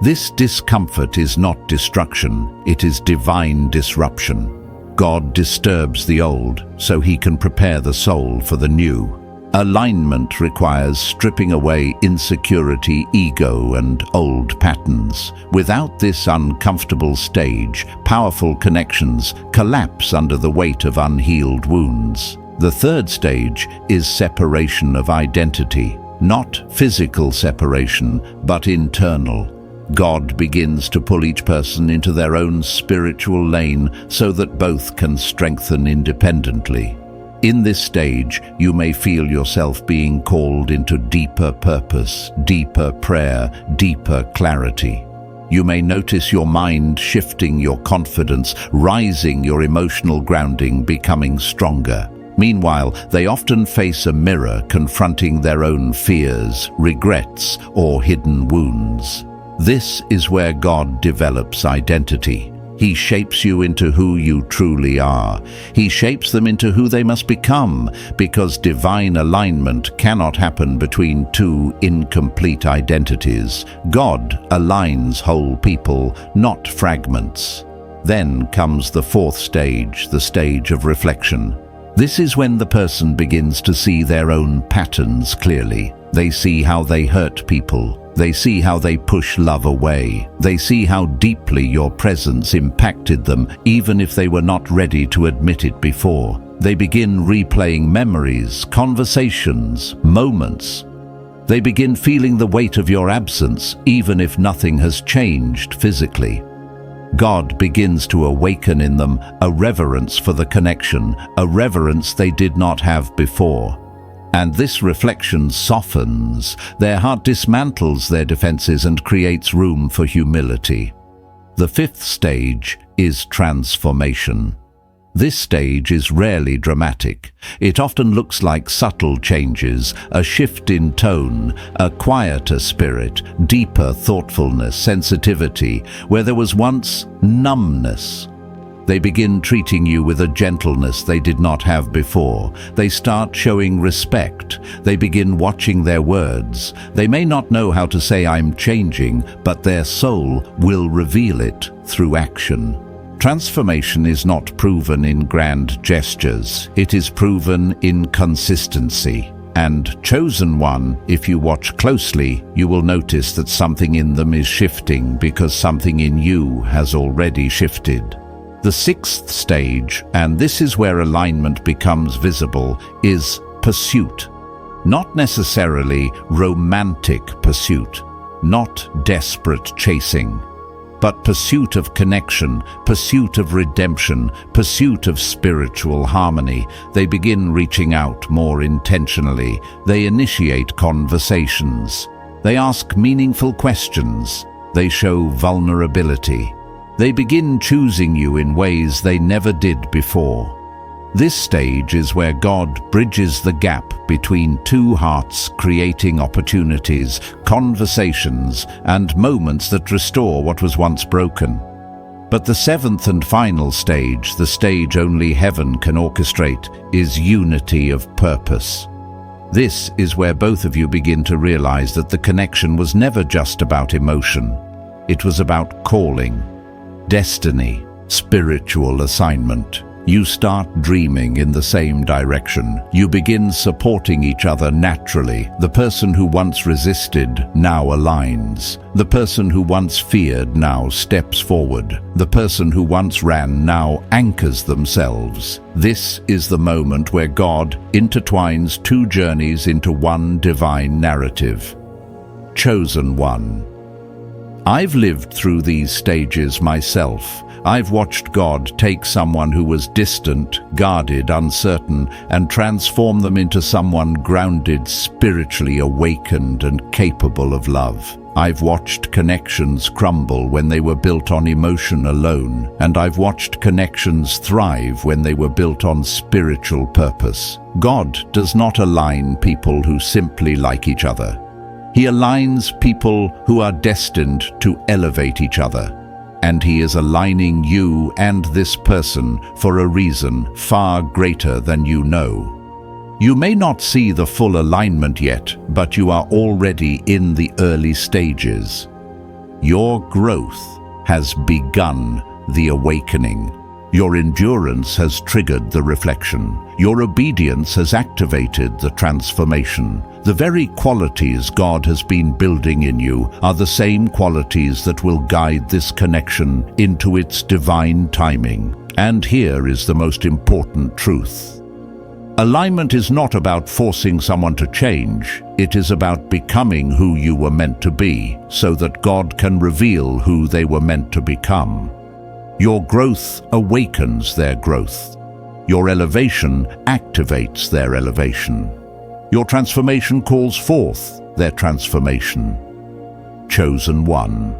This discomfort is not destruction, it is divine disruption. God disturbs the old so He can prepare the soul for the new. Alignment requires stripping away insecurity, ego, and old patterns. Without this uncomfortable stage, powerful connections collapse under the weight of unhealed wounds. The third stage is separation of identity. Not physical separation, but internal. God begins to pull each person into their own spiritual lane so that both can strengthen independently. In this stage, you may feel yourself being called into deeper purpose, deeper prayer, deeper clarity. You may notice your mind shifting, your confidence rising, your emotional grounding becoming stronger. Meanwhile, they often face a mirror confronting their own fears, regrets, or hidden wounds. This is where God develops identity. He shapes you into who you truly are. He shapes them into who they must become, because divine alignment cannot happen between two incomplete identities. God aligns whole people, not fragments. Then comes the fourth stage, the stage of reflection. This is when the person begins to see their own patterns clearly. They see how they hurt people. They see how they push love away. They see how deeply your presence impacted them, even if they were not ready to admit it before. They begin replaying memories, conversations, moments. They begin feeling the weight of your absence, even if nothing has changed physically. God begins to awaken in them a reverence for the connection, a reverence they did not have before. And this reflection softens, their heart dismantles their defenses and creates room for humility. The fifth stage is transformation. This stage is rarely dramatic. It often looks like subtle changes, a shift in tone, a quieter spirit, deeper thoughtfulness, sensitivity, where there was once numbness. They begin treating you with a gentleness they did not have before. They start showing respect. They begin watching their words. They may not know how to say "I'm changing," but their soul will reveal it through action. Transformation is not proven in grand gestures. It is proven in consistency. And chosen one, if you watch closely, you will notice that something in them is shifting because something in you has already shifted. The sixth stage, and this is where alignment becomes visible, is pursuit. Not necessarily romantic pursuit, not desperate chasing. but pursuit of connection, pursuit of redemption, pursuit of spiritual harmony. They begin reaching out more intentionally. They initiate conversations. They ask meaningful questions. They show vulnerability. They begin choosing you in ways they never did before. This stage is where God bridges the gap between two hearts, creating opportunities, conversations, and moments that restore what was once broken. But the seventh and final stage, the stage only heaven can orchestrate, is unity of purpose. This is where both of you begin to realize that the connection was never just about emotion. It was about calling, destiny, spiritual assignment. You start dreaming in the same direction. You begin supporting each other naturally. The person who once resisted now aligns. The person who once feared now steps forward. The person who once ran now anchors themselves. This is the moment where God intertwines two journeys into one divine narrative. Chosen one. I've lived through these stages myself. I've watched God take someone who was distant, guarded, uncertain, and transform them into someone grounded, spiritually awakened, and capable of love. I've watched connections crumble when they were built on emotion alone, and I've watched connections thrive when they were built on spiritual purpose. God does not align people who simply like each other. He aligns people who are destined to elevate each other. And He is aligning you and this person for a reason far greater than you know. You may not see the full alignment yet, but you are already in the early stages. Your growth has begun the awakening. Your endurance has triggered the reflection. Your obedience has activated the transformation. The very qualities God has been building in you are the same qualities that will guide this connection into its divine timing. And here is the most important truth. Alignment is not about forcing someone to change. It is about becoming who you were meant to be, so that God can reveal who they were meant to become. Your growth awakens their growth. Your elevation activates their elevation. Your transformation calls forth their transformation. Chosen one.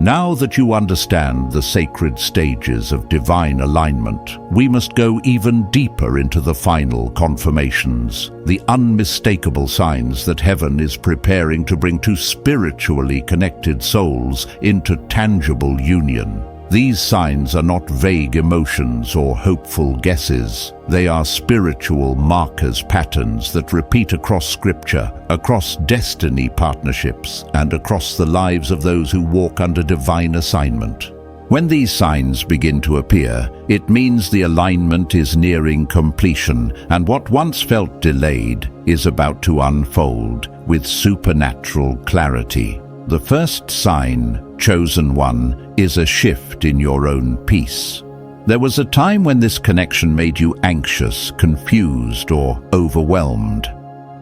Now that you understand the sacred stages of divine alignment, we must go even deeper into the final confirmations, the unmistakable signs that heaven is preparing to bring two spiritually connected souls into tangible union. These signs are not vague emotions or hopeful guesses. They are spiritual markers, patterns that repeat across Scripture, across destiny partnerships, and across the lives of those who walk under divine assignment. When these signs begin to appear, it means the alignment is nearing completion, and what once felt delayed is about to unfold with supernatural clarity. The first sign, chosen one, is a shift in your own peace. There was a time when this connection made you anxious, confused, or overwhelmed.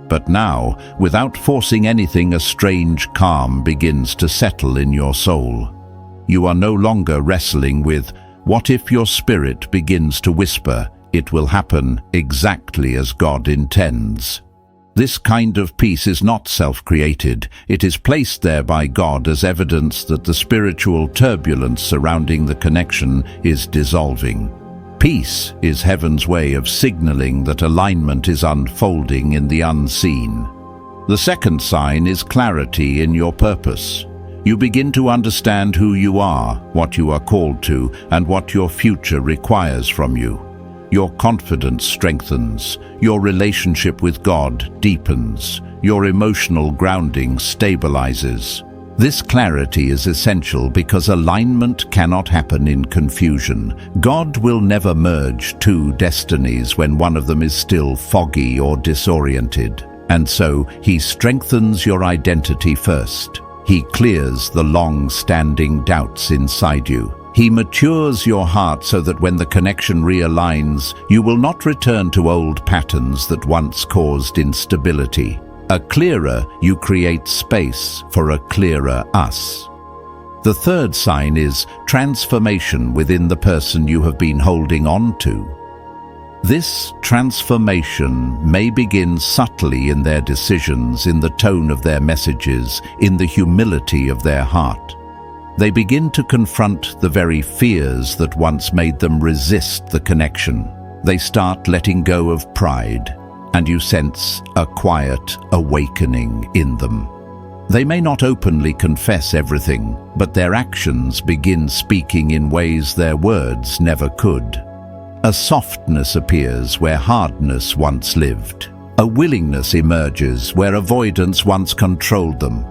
But now, without forcing anything, a strange calm begins to settle in your soul. You are no longer wrestling with, what if your spirit begins to whisper, it will happen exactly as God intends. This kind of peace is not self-created. It is placed there by God as evidence that the spiritual turbulence surrounding the connection is dissolving. Peace is heaven's way of signaling that alignment is unfolding in the unseen. The second sign is clarity in your purpose. You begin to understand who you are, what you are called to, and what your future requires from you. Your confidence strengthens, your relationship with God deepens, your emotional grounding stabilizes. This clarity is essential because alignment cannot happen in confusion. God will never merge two destinies when one of them is still foggy or disoriented. And so, He strengthens your identity first. He clears the long-standing doubts inside you. He matures your heart so that when the connection realigns, you will not return to old patterns that once caused instability. A clearer you create space for a clearer us. The third sign is transformation within the person you have been holding on to. This transformation may begin subtly in their decisions, in the tone of their messages, in the humility of their heart. They begin to confront the very fears that once made them resist the connection. They start letting go of pride, and you sense a quiet awakening in them. They may not openly confess everything, but their actions begin speaking in ways their words never could. A softness appears where hardness once lived. A willingness emerges where avoidance once controlled them.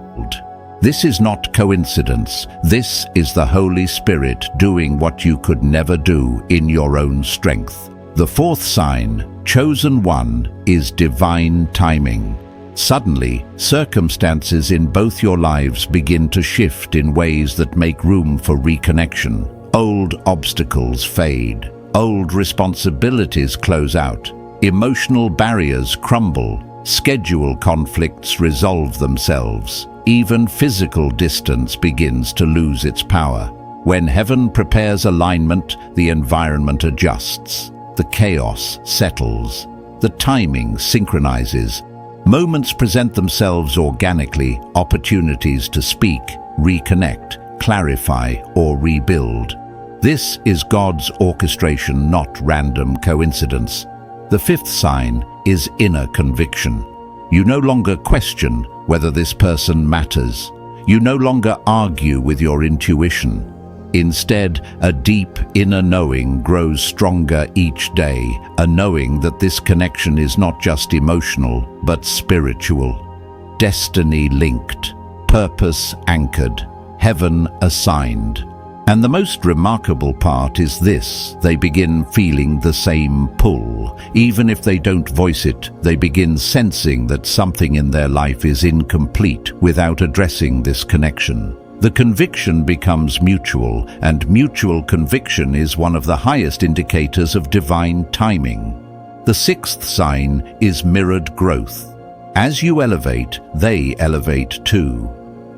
This is not coincidence. This is the Holy Spirit doing what you could never do in your own strength. The fourth sign, chosen one, is divine timing. Suddenly, circumstances in both your lives begin to shift in ways that make room for reconnection. Old obstacles fade. Old responsibilities close out. Emotional barriers crumble. Schedule conflicts resolve themselves. Even physical distance begins to lose its power. When heaven prepares alignment, the environment adjusts. The chaos settles. The timing synchronizes. Moments present themselves organically, opportunities to speak, reconnect, clarify, or rebuild. This is God's orchestration, not random coincidence. The fifth sign is inner conviction. You no longer question whether this person matters. You no longer argue with your intuition. Instead, a deep inner knowing grows stronger each day, a knowing that this connection is not just emotional, but spiritual. Destiny linked, purpose anchored, heaven assigned. And the most remarkable part is this: they begin feeling the same pull. Even if they don't voice it, they begin sensing that something in their life is incomplete without addressing this connection. The conviction becomes mutual, and mutual conviction is one of the highest indicators of divine timing. The sixth sign is mirrored growth. As you elevate, they elevate too.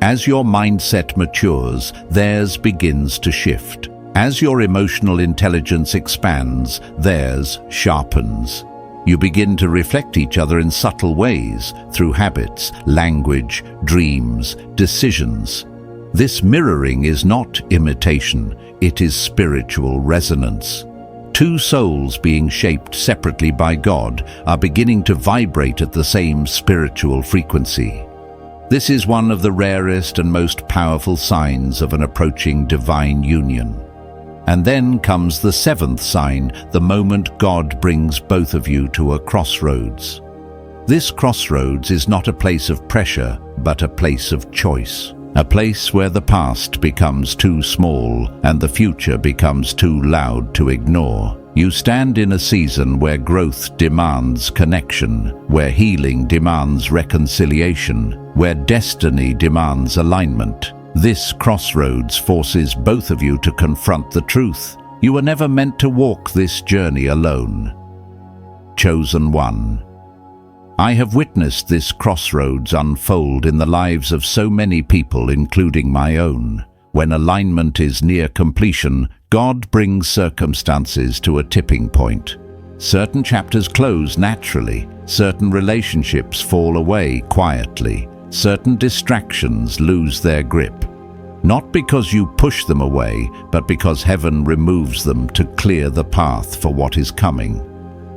As your mindset matures, theirs begins to shift. As your emotional intelligence expands, theirs sharpens. You begin to reflect each other in subtle ways, through habits, language, dreams, decisions. This mirroring is not imitation, it is spiritual resonance. Two souls being shaped separately by God are beginning to vibrate at the same spiritual frequency. This is one of the rarest and most powerful signs of an approaching divine union. And then comes the seventh sign, the moment God brings both of you to a crossroads. This crossroads is not a place of pressure, but a place of choice. A place where the past becomes too small and the future becomes too loud to ignore. You stand in a season where growth demands connection, where healing demands reconciliation, where destiny demands alignment. This crossroads forces both of you to confront the truth. You were never meant to walk this journey alone. Chosen one. I have witnessed this crossroads unfold in the lives of so many people, including my own. When alignment is near completion, God brings circumstances to a tipping point. Certain chapters close naturally, certain relationships fall away quietly, certain distractions lose their grip. Not because you push them away, but because heaven removes them to clear the path for what is coming.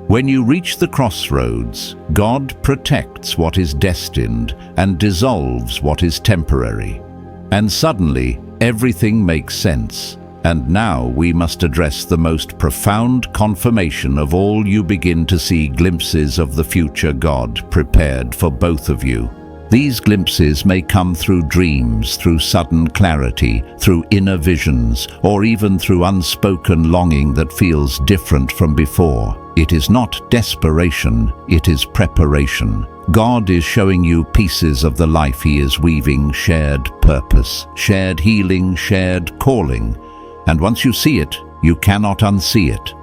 When you reach the crossroads, God protects what is destined and dissolves what is temporary. And suddenly, everything makes sense. And now we must address the most profound confirmation of all. You begin to see glimpses of the future God prepared for both of you. These glimpses may come through dreams, through sudden clarity, through inner visions, or even through unspoken longing that feels different from before. It is not desperation, it is preparation. God is showing you pieces of the life He is weaving, shared purpose, shared healing, shared calling. And once you see it, you cannot unsee it.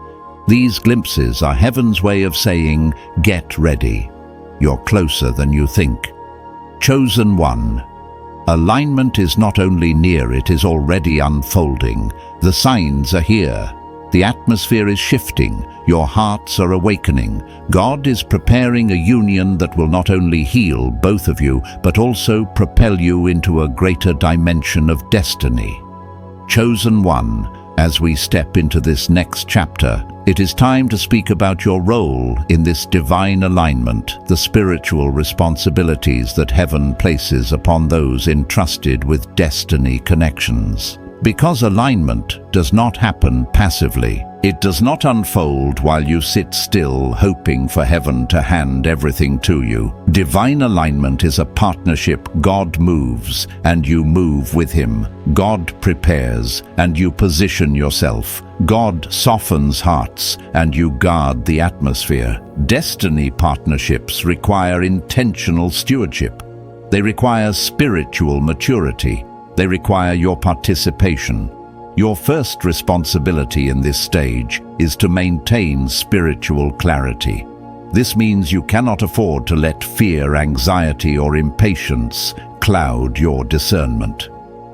These glimpses are heaven's way of saying, get ready. You're closer than you think. Chosen one. Alignment is not only near, it is already unfolding. The signs are here. The atmosphere is shifting. Your hearts are awakening. God is preparing a union that will not only heal both of you, but also propel you into a greater dimension of destiny. Chosen one, as we step into this next chapter, it is time to speak about your role in this divine alignment, the spiritual responsibilities that heaven places upon those entrusted with destiny connections. Because alignment does not happen passively, it does not unfold while you sit still hoping for heaven to hand everything to you. Divine alignment is a partnership. God moves and you move with him. God prepares and you position yourself. God softens hearts and you guard the atmosphere. Destiny partnerships require intentional stewardship. They require spiritual maturity. They require your participation. Your first responsibility in this stage is to maintain spiritual clarity. This means you cannot afford to let fear, anxiety, or impatience cloud your discernment.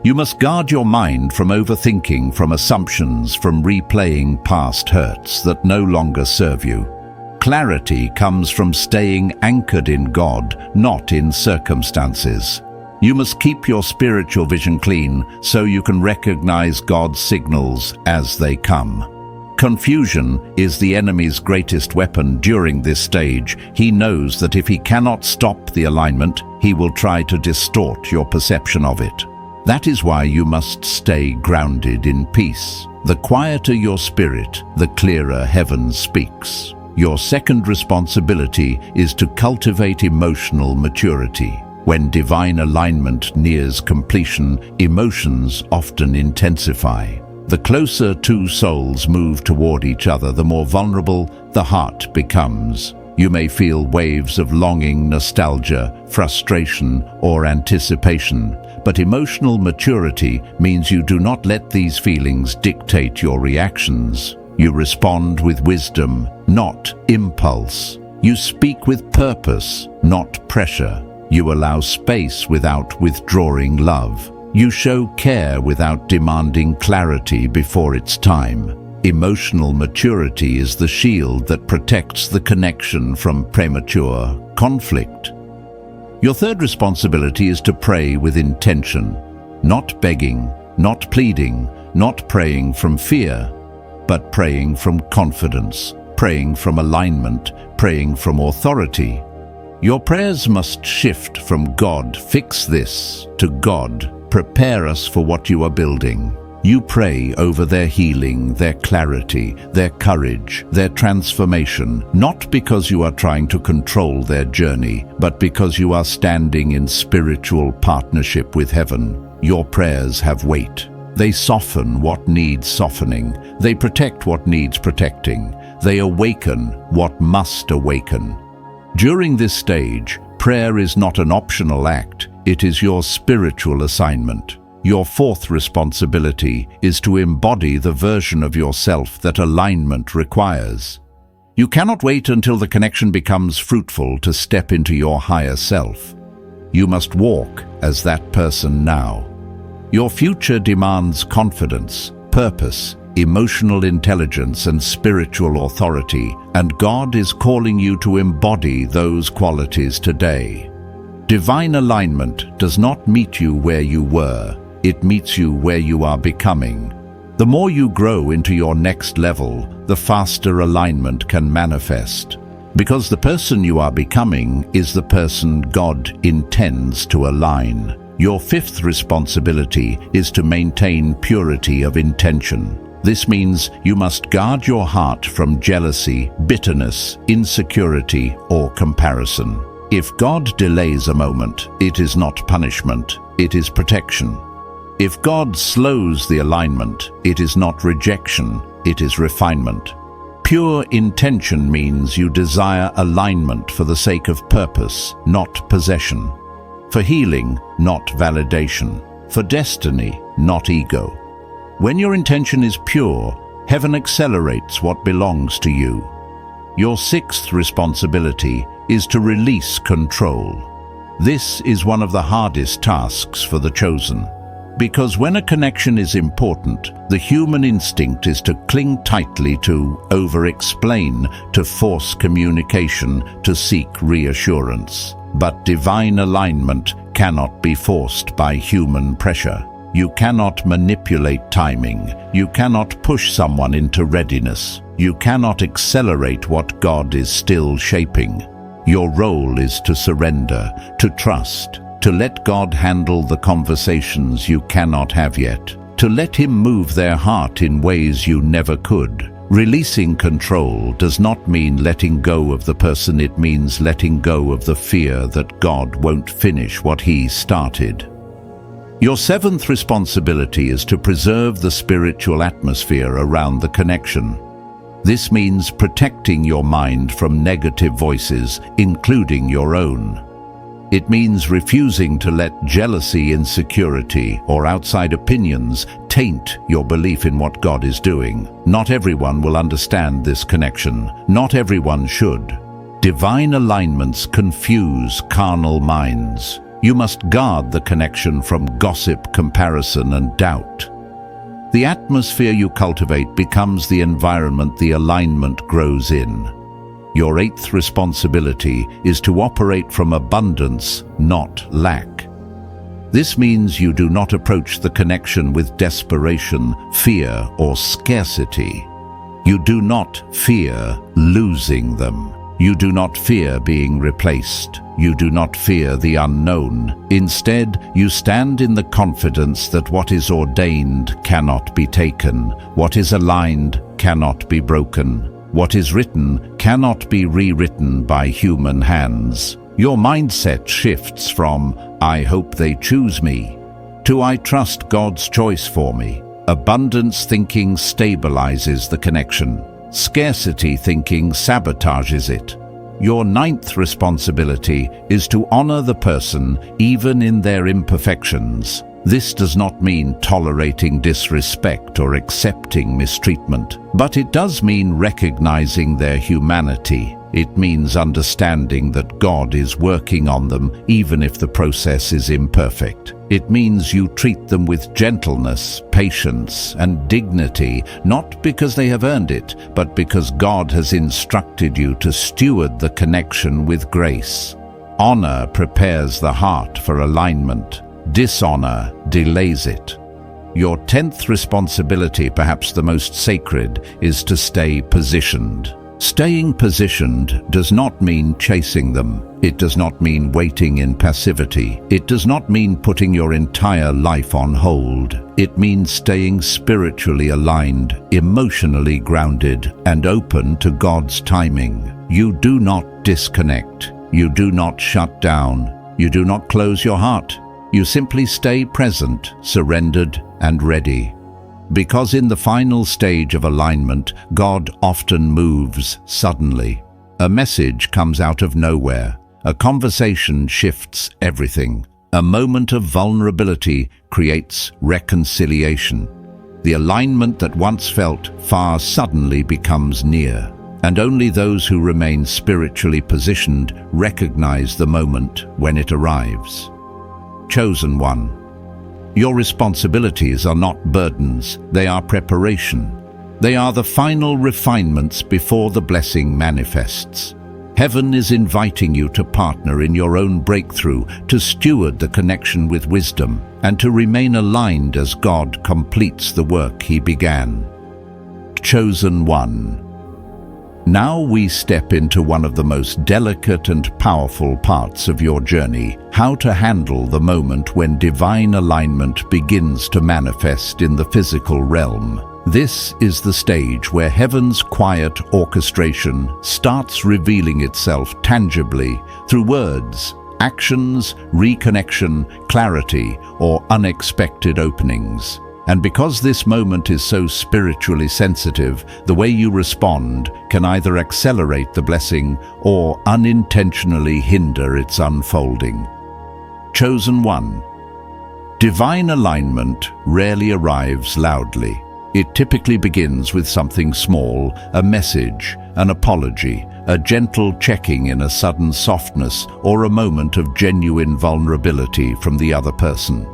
You must guard your mind from overthinking, from assumptions, from replaying past hurts that no longer serve you. Clarity comes from staying anchored in God, not in circumstances. You must keep your spiritual vision clean so you can recognize God's signals as they come. Confusion is the enemy's greatest weapon during this stage. He knows that if he cannot stop the alignment, he will try to distort your perception of it. That is why you must stay grounded in peace. The quieter your spirit, the clearer heaven speaks. Your second responsibility is to cultivate emotional maturity. When divine alignment nears completion, emotions often intensify. The closer two souls move toward each other, the more vulnerable the heart becomes. You may feel waves of longing, nostalgia, frustration, or anticipation, but emotional maturity means you do not let these feelings dictate your reactions. You respond with wisdom, not impulse. You speak with purpose, not pressure. You allow space without withdrawing love. You show care without demanding clarity before it's time. Emotional maturity is the shield that protects the connection from premature conflict. Your third responsibility is to pray with intention, not begging, not pleading, not praying from fear, but praying from confidence, praying from alignment, praying from authority. Your prayers must shift from "God, fix this," to "God, prepare us for what you are building." You pray over their healing, their clarity, their courage, their transformation, not because you are trying to control their journey, but because you are standing in spiritual partnership with heaven. Your prayers have weight. They soften what needs softening. They protect what needs protecting. They awaken what must awaken. During this stage, prayer is not an optional act, it is your spiritual assignment. Your fourth responsibility is to embody the version of yourself that alignment requires. You cannot wait until the connection becomes fruitful to step into your higher self. You must walk as that person now. Your future demands confidence, purpose, emotional intelligence, and spiritual authority, and God is calling you to embody those qualities today. Divine alignment does not meet you where you were, it meets you where you are becoming. The more you grow into your next level, the faster alignment can manifest. Because the person you are becoming is the person God intends to align. Your fifth responsibility is to maintain purity of intention. This means you must guard your heart from jealousy, bitterness, insecurity, or comparison. If God delays a moment, it is not punishment, it is protection. If God slows the alignment, it is not rejection, it is refinement. Pure intention means you desire alignment for the sake of purpose, not possession. For healing, not validation. For destiny, not ego. When your intention is pure, heaven accelerates what belongs to you. Your sixth responsibility is to release control. This is one of the hardest tasks for the chosen. Because when a connection is important, the human instinct is to cling tightly, to over-explain, to force communication, to seek reassurance. But divine alignment cannot be forced by human pressure. You cannot manipulate timing. You cannot push someone into readiness. You cannot accelerate what God is still shaping. Your role is to surrender, to trust, to let God handle the conversations you cannot have yet, to let Him move their heart in ways you never could. Releasing control does not mean letting go of the person. It means letting go of the fear that God won't finish what He started. Your seventh responsibility is to preserve the spiritual atmosphere around the connection. This means protecting your mind from negative voices, including your own. It means refusing to let jealousy, insecurity, or outside opinions taint your belief in what God is doing. Not everyone will understand this connection. Not everyone should. Divine alignments confuse carnal minds. You must guard the connection from gossip, comparison, and doubt. The atmosphere you cultivate becomes the environment the alignment grows in. Your eighth responsibility is to operate from abundance, not lack. This means you do not approach the connection with desperation, fear, or scarcity. You do not fear losing them. You do not fear being replaced. You do not fear the unknown. Instead, you stand in the confidence that what is ordained cannot be taken. What is aligned cannot be broken. What is written cannot be rewritten by human hands. Your mindset shifts from, "I hope they choose me," to "I trust God's choice for me." Abundance thinking stabilizes the connection. Scarcity thinking sabotages it. Your ninth responsibility is to honor the person even in their imperfections. This does not mean tolerating disrespect or accepting mistreatment, but it does mean recognizing their humanity. It means understanding that God is working on them even if the process is imperfect. It means you treat them with gentleness, patience, and dignity, not because they have earned it, but because God has instructed you to steward the connection with grace. Honor prepares the heart for alignment. Dishonor delays it. Your 10th responsibility, perhaps the most sacred, is to stay positioned. Staying positioned does not mean chasing them. It does not mean waiting in passivity. It does not mean putting your entire life on hold. It means staying spiritually aligned, emotionally grounded, and open to God's timing. You do not disconnect. You do not shut down. You do not close your heart. You simply stay present, surrendered, and ready. Because in the final stage of alignment, God often moves suddenly. A message comes out of nowhere. A conversation shifts everything. A moment of vulnerability creates reconciliation. The alignment that once felt far suddenly becomes near. And only those who remain spiritually positioned recognize the moment when it arrives. Chosen one. Your responsibilities are not burdens, they are preparation. They are the final refinements before the blessing manifests. Heaven is inviting you to partner in your own breakthrough, to steward the connection with wisdom, and to remain aligned as God completes the work He began. Chosen one. Now we step into one of the most delicate and powerful parts of your journey, how to handle the moment when divine alignment begins to manifest in the physical realm. This is the stage where heaven's quiet orchestration starts revealing itself tangibly through words, actions, reconnection, clarity, or unexpected openings. And because this moment is so spiritually sensitive, the way you respond can either accelerate the blessing or unintentionally hinder its unfolding. Chosen one. Divine alignment rarely arrives loudly. It typically begins with something small, a message, an apology, a gentle checking in, a sudden softness, or a moment of genuine vulnerability from the other person.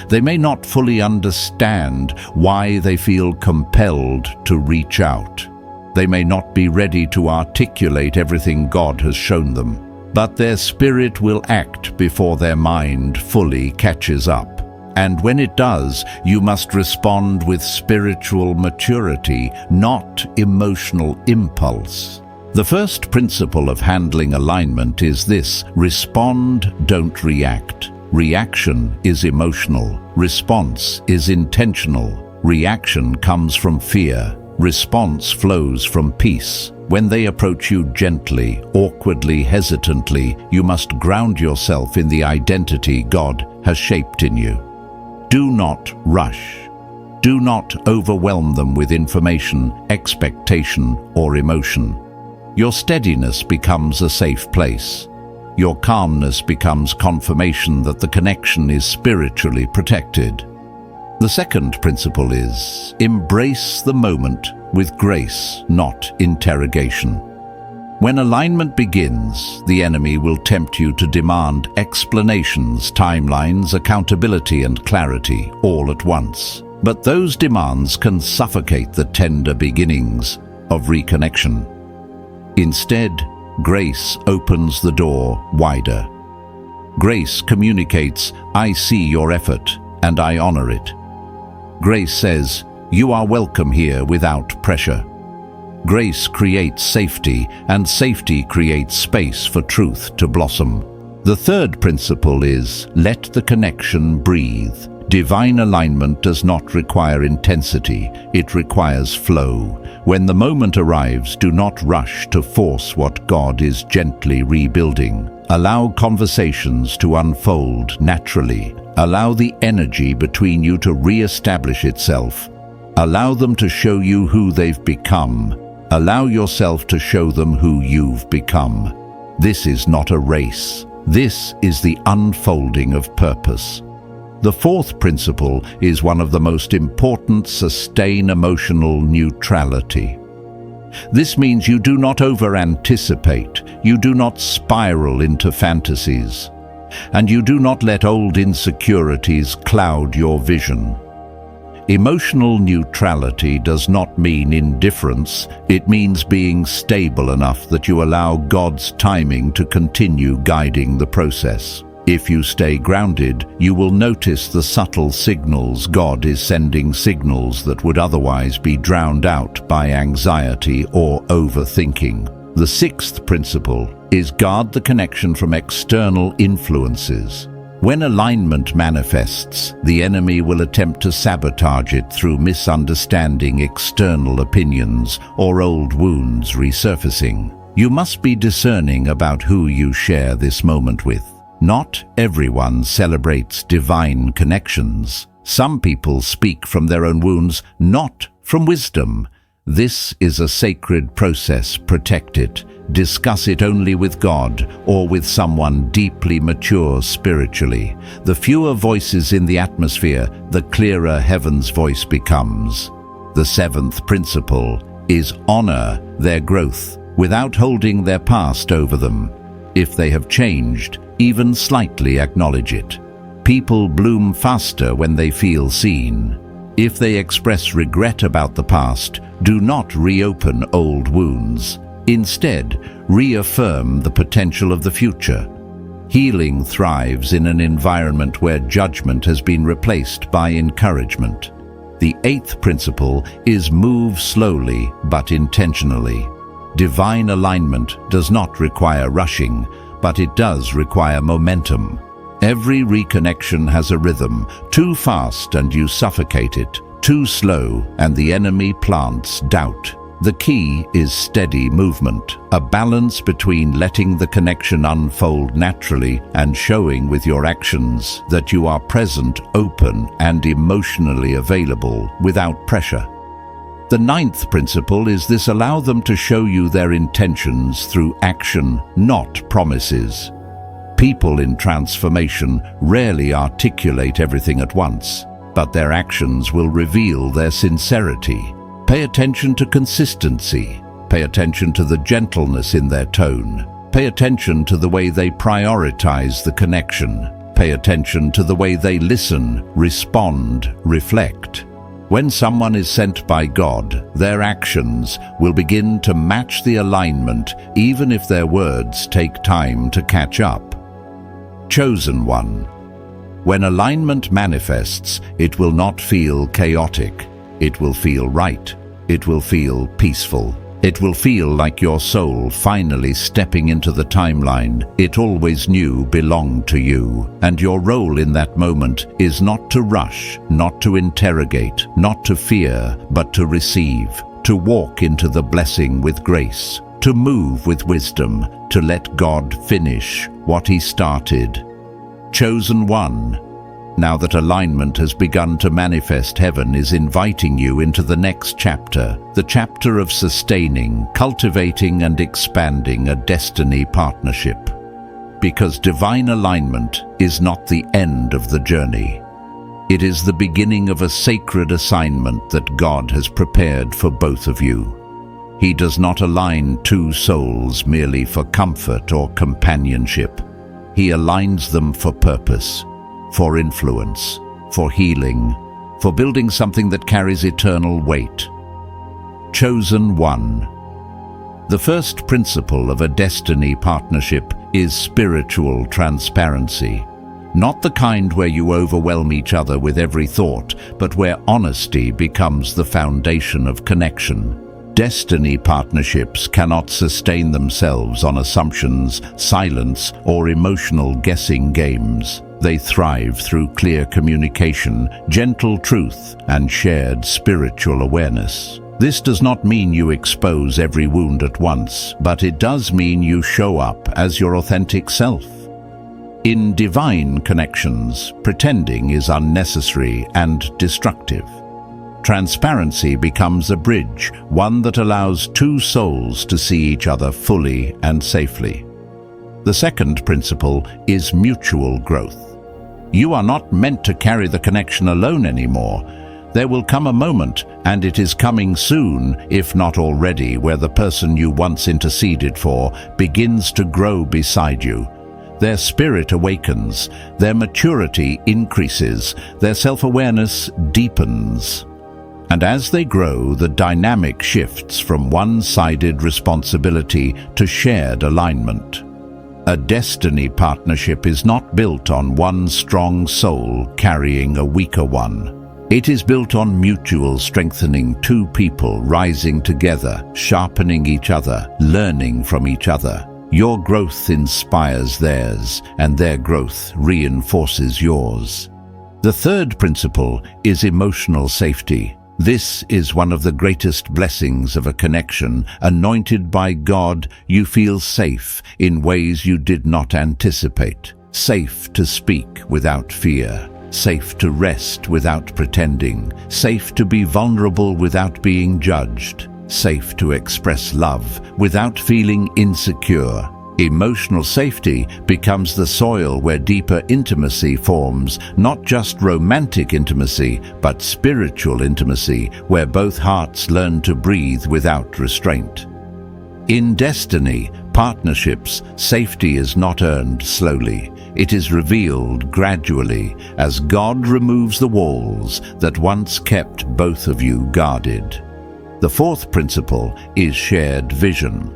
They may not fully understand why they feel compelled to reach out. They may not be ready to articulate everything God has shown them, but their spirit will act before their mind fully catches up. And when it does, you must respond with spiritual maturity, not emotional impulse. The first principle of handling alignment is this: respond, don't react. Reaction is emotional. Response is intentional. Reaction comes from fear. Response flows from peace. When they approach you gently, awkwardly, hesitantly, you must ground yourself in the identity God has shaped in you. Do not rush. Do not overwhelm them with information, expectation, or emotion. Your steadiness becomes a safe place. Your calmness becomes confirmation that the connection is spiritually protected. The second principle is: embrace the moment with grace, not interrogation. When alignment begins, the enemy will tempt you to demand explanations, timelines, accountability, and clarity all at once. But those demands can suffocate the tender beginnings of reconnection. Instead, grace opens the door wider. Grace communicates, "I see your effort, and I honor it." Grace says, "You are welcome here without pressure." Grace creates safety, and safety creates space for truth to blossom. The third principle is: let the connection breathe. Divine alignment does not require intensity, it requires flow. When the moment arrives, do not rush to force what God is gently rebuilding. Allow conversations to unfold naturally. Allow the energy between you to re-establish itself. Allow them to show you who they've become. Allow yourself to show them who you've become. This is not a race. This is the unfolding of purpose. The fourth principle is one of the most important: sustain emotional neutrality. This means you do not over-anticipate, you do not spiral into fantasies, and you do not let old insecurities cloud your vision. Emotional neutrality does not mean indifference, it means being stable enough that you allow God's timing to continue guiding the process. If you stay grounded, you will notice the subtle signals God is sending, signals that would otherwise be drowned out by anxiety or overthinking. The sixth principle is: guard the connection from external influences. When alignment manifests, the enemy will attempt to sabotage it through misunderstanding, external opinions, or old wounds resurfacing. You must be discerning about who you share this moment with. Not everyone celebrates divine connections. Some people speak from their own wounds, not from wisdom. This is a sacred process. Protect it. Discuss it only with God or with someone deeply mature spiritually. The fewer voices in the atmosphere, the clearer heaven's voice becomes. The seventh principle is: honor their growth without holding their past over them. If they have changed, even slightly, acknowledge it. People bloom faster when they feel seen. If they express regret about the past, do not reopen old wounds. Instead, reaffirm the potential of the future. Healing thrives in an environment where judgment has been replaced by encouragement. The eighth principle is: move slowly but intentionally. Divine alignment does not require rushing, but it does require momentum. Every reconnection has a rhythm. Too fast and you suffocate it. Too slow and the enemy plants doubt. The key is steady movement, a balance between letting the connection unfold naturally and showing with your actions that you are present, open, and emotionally available without pressure. The ninth principle is this: allow them to show you their intentions through action, not promises. People in transformation rarely articulate everything at once, but their actions will reveal their sincerity. Pay attention to consistency. Pay attention to the gentleness in their tone. Pay attention to the way they prioritize the connection. Pay attention to the way they listen, respond, reflect. When someone is sent by God, their actions will begin to match the alignment, even if their words take time to catch up. Chosen one. When alignment manifests, it will not feel chaotic. It will feel right. It will feel peaceful. It will feel like your soul finally stepping into the timeline it always knew belonged to you. And your role in that moment is not to rush, not to interrogate, not to fear, but to receive, to walk into the blessing with grace, to move with wisdom, to let God finish what He started. Chosen one. Now that alignment has begun to manifest, heaven is inviting you into the next chapter, the chapter of sustaining, cultivating, and expanding a destiny partnership. Because divine alignment is not the end of the journey. It is the beginning of a sacred assignment that God has prepared for both of you. He does not align two souls merely for comfort or companionship. He aligns them for purpose, for influence, for healing, for building something that carries eternal weight. Chosen one. The first principle of a destiny partnership is spiritual transparency. Not the kind where you overwhelm each other with every thought, but where honesty becomes the foundation of connection. Destiny partnerships cannot sustain themselves on assumptions, silence, or emotional guessing games. They thrive through clear communication, gentle truth, and shared spiritual awareness. This does not mean you expose every wound at once, but it does mean you show up as your authentic self. In divine connections, pretending is unnecessary and destructive. Transparency becomes a bridge, one that allows two souls to see each other fully and safely. The second principle is mutual growth. You are not meant to carry the connection alone anymore. There will come a moment, and it is coming soon, if not already, where the person you once interceded for begins to grow beside you. Their spirit awakens, their maturity increases, their self-awareness deepens. And as they grow, the dynamic shifts from one-sided responsibility to shared alignment. A destiny partnership is not built on one strong soul carrying a weaker one. It is built on mutual strengthening, two people rising together, sharpening each other, learning from each other. Your growth inspires theirs, and their growth reinforces yours. The third principle is emotional safety. This is one of the greatest blessings of a connection. Anointed by God, you feel safe in ways you did not anticipate. Safe to speak without fear. Safe to rest without pretending. Safe to be vulnerable without being judged. Safe to express love without feeling insecure. Emotional safety becomes the soil where deeper intimacy forms, not just romantic intimacy, but spiritual intimacy, where both hearts learn to breathe without restraint. In destiny partnerships, safety is not earned slowly. It is revealed gradually as God removes the walls that once kept both of you guarded. The fourth principle is shared vision.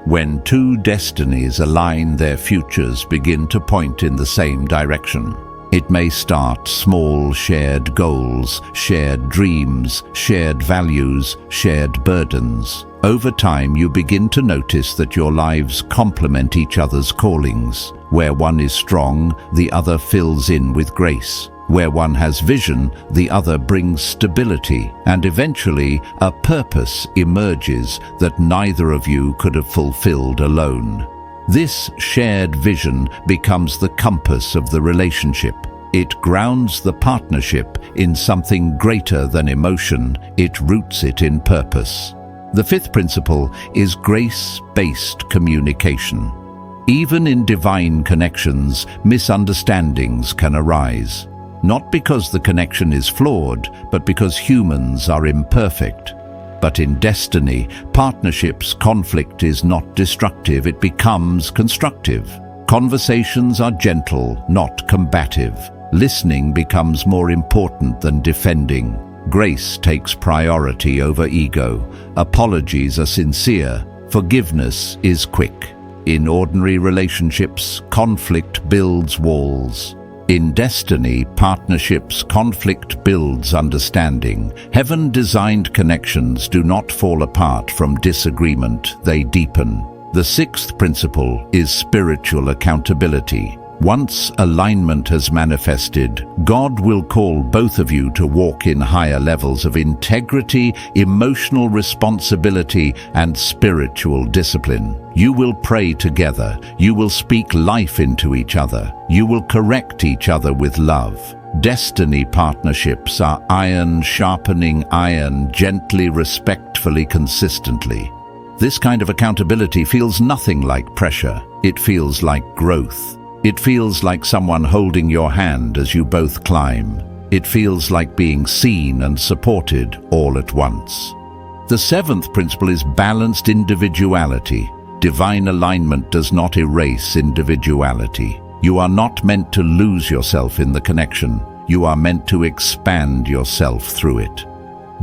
When two destinies align, their futures begin to point in the same direction. It may start small, shared goals, shared dreams, shared values, shared burdens. Over time, you begin to notice that your lives complement each other's callings. Where one is strong, the other fills in with grace. Where one has vision, the other brings stability, and eventually a purpose emerges that neither of you could have fulfilled alone. This shared vision becomes the compass of the relationship. It grounds the partnership in something greater than emotion. It roots it in purpose. The fifth principle is grace-based communication. Even in divine connections, misunderstandings can arise. Not because the connection is flawed, but because humans are imperfect. But in destiny, partnerships, conflict is not destructive, it becomes constructive. Conversations are gentle, not combative. Listening becomes more important than defending. Grace takes priority over ego. Apologies are sincere. Forgiveness is quick. In ordinary relationships, conflict builds walls. In destiny, partnerships, conflict builds understanding. Heaven-designed connections do not fall apart from disagreement, they deepen. The sixth principle is spiritual accountability. Once alignment has manifested, God will call both of you to walk in higher levels of integrity, emotional responsibility, and spiritual discipline. You will pray together. You will speak life into each other. You will correct each other with love. Destiny partnerships are iron sharpening iron, gently, respectfully, consistently. This kind of accountability feels nothing like pressure. It feels like growth. It feels like someone holding your hand as you both climb. It feels like being seen and supported all at once. The seventh principle is balanced individuality. Divine alignment does not erase individuality. You are not meant to lose yourself in the connection. You are meant to expand yourself through it.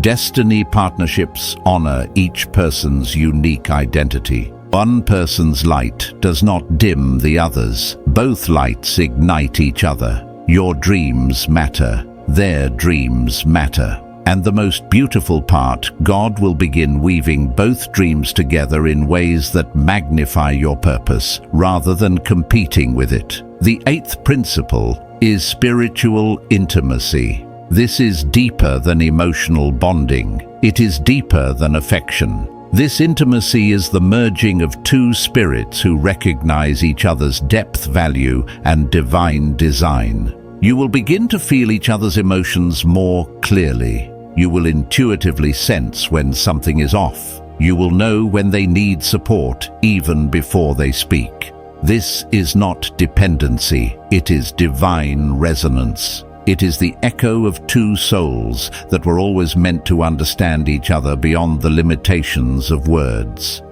Destiny partnerships honor each person's unique identity. One person's light does not dim the others. Both lights ignite each other. Your dreams matter. Their dreams matter. And the most beautiful part, God will begin weaving both dreams together in ways that magnify your purpose, rather than competing with it. The eighth principle is spiritual intimacy. This is deeper than emotional bonding. It is deeper than affection. This intimacy is the merging of two spirits who recognize each other's depth, value, and divine design. You will begin to feel each other's emotions more clearly. You will intuitively sense when something is off. You will know when they need support, even before they speak. This is not dependency, it is divine resonance. It is the echo of two souls that were always meant to understand each other beyond the limitations of words.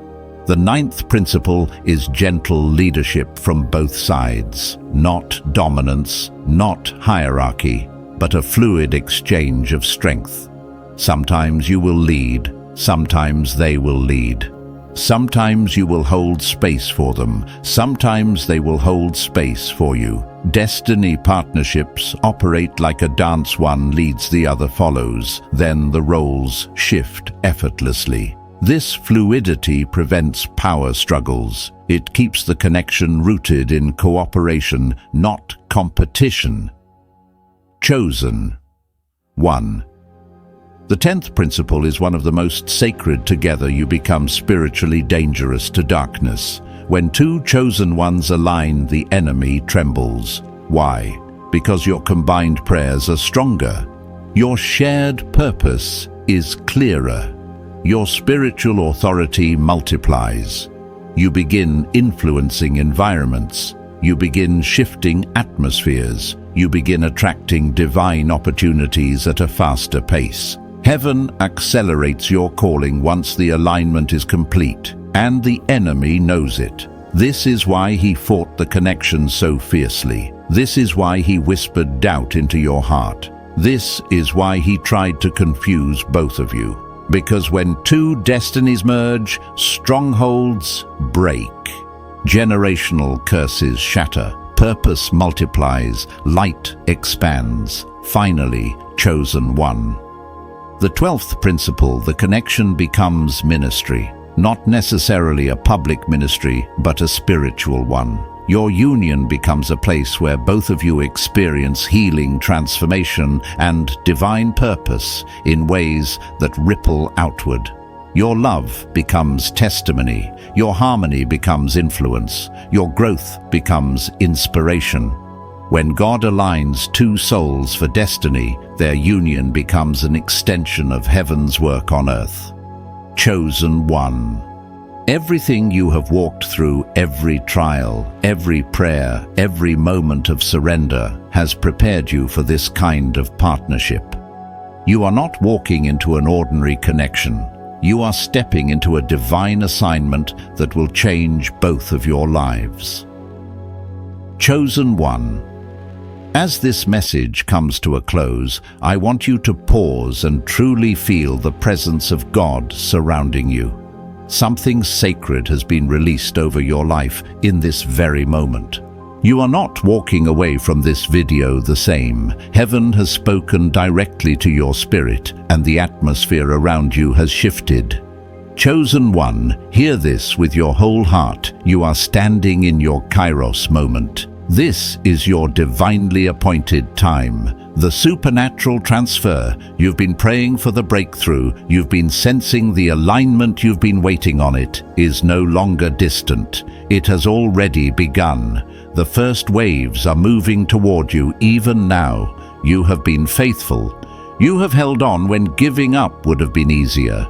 The ninth principle is gentle leadership from both sides. Not dominance, not hierarchy, but a fluid exchange of strength. Sometimes you will lead, sometimes they will lead. Sometimes you will hold space for them, sometimes they will hold space for you. Destiny partnerships operate like a dance, one leads, the other follows. Then the roles shift effortlessly. This fluidity prevents power struggles. It keeps the connection rooted in cooperation, not competition. Chosen. 1. The 10th principle is one of the most sacred. Together you become spiritually dangerous to darkness. When two chosen ones align, the enemy trembles. Why? Because your combined prayers are stronger. Your shared purpose is clearer. Your spiritual authority multiplies. You begin influencing environments. You begin shifting atmospheres. You begin attracting divine opportunities at a faster pace. Heaven accelerates your calling once the alignment is complete, and the enemy knows it. This is why he fought the connection so fiercely. This is why he whispered doubt into your heart. This is why he tried to confuse both of you. Because when two destinies merge, strongholds break. Generational curses shatter. Purpose multiplies. Light expands. Finally, chosen one. The 12th principle, the connection becomes ministry. Not necessarily a public ministry, but a spiritual one. Your union becomes a place where both of you experience healing, transformation, and divine purpose in ways that ripple outward. Your love becomes testimony. Your harmony becomes influence. Your growth becomes inspiration. When God aligns two souls for destiny, their union becomes an extension of heaven's work on earth. Chosen one. Everything you have walked through, every trial, every prayer, every moment of surrender, has prepared you for this kind of partnership. You are not walking into an ordinary connection. You are stepping into a divine assignment that will change both of your lives. Chosen One. As this message comes to a close, I want you to pause and truly feel the presence of God surrounding you. Something sacred has been released over your life in this very moment. You are not walking away from this video the same. Heaven has spoken directly to your spirit, and the atmosphere around you has shifted. Chosen One, hear this with your whole heart. You are standing in your Kairos moment. This is your divinely appointed time. The supernatural transfer. You've been praying for the breakthrough. You've been sensing the alignment. You've been waiting on it. Is no longer distant. It has already begun. The first waves are moving toward you even now. You have been faithful. You have held on when giving up would have been easier.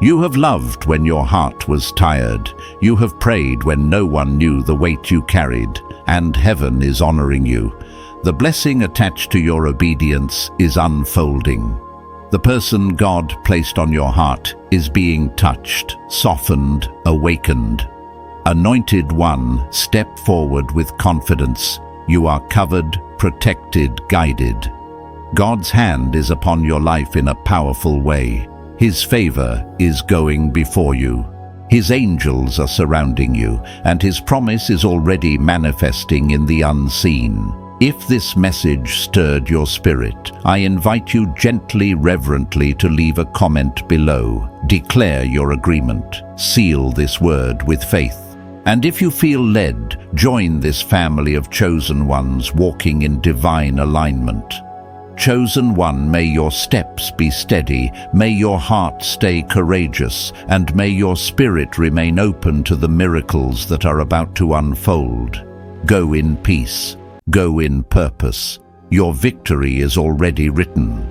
You have loved when your heart was tired. You have prayed when no one knew the weight you carried, and heaven is honoring you. The blessing attached to your obedience is unfolding. The person God placed on your heart is being touched, softened, awakened. Anointed One, step forward with confidence. You are covered, protected, guided. God's hand is upon your life in a powerful way. His favor is going before you. His angels are surrounding you, and His promise is already manifesting in the unseen. If this message stirred your spirit, I invite you gently, reverently to leave a comment below. Declare your agreement. Seal this word with faith. And if you feel led, join this family of chosen ones walking in divine alignment. Chosen One, may your steps be steady, may your heart stay courageous, and may your spirit remain open to the miracles that are about to unfold. Go in peace. Go in purpose. Your victory is already written.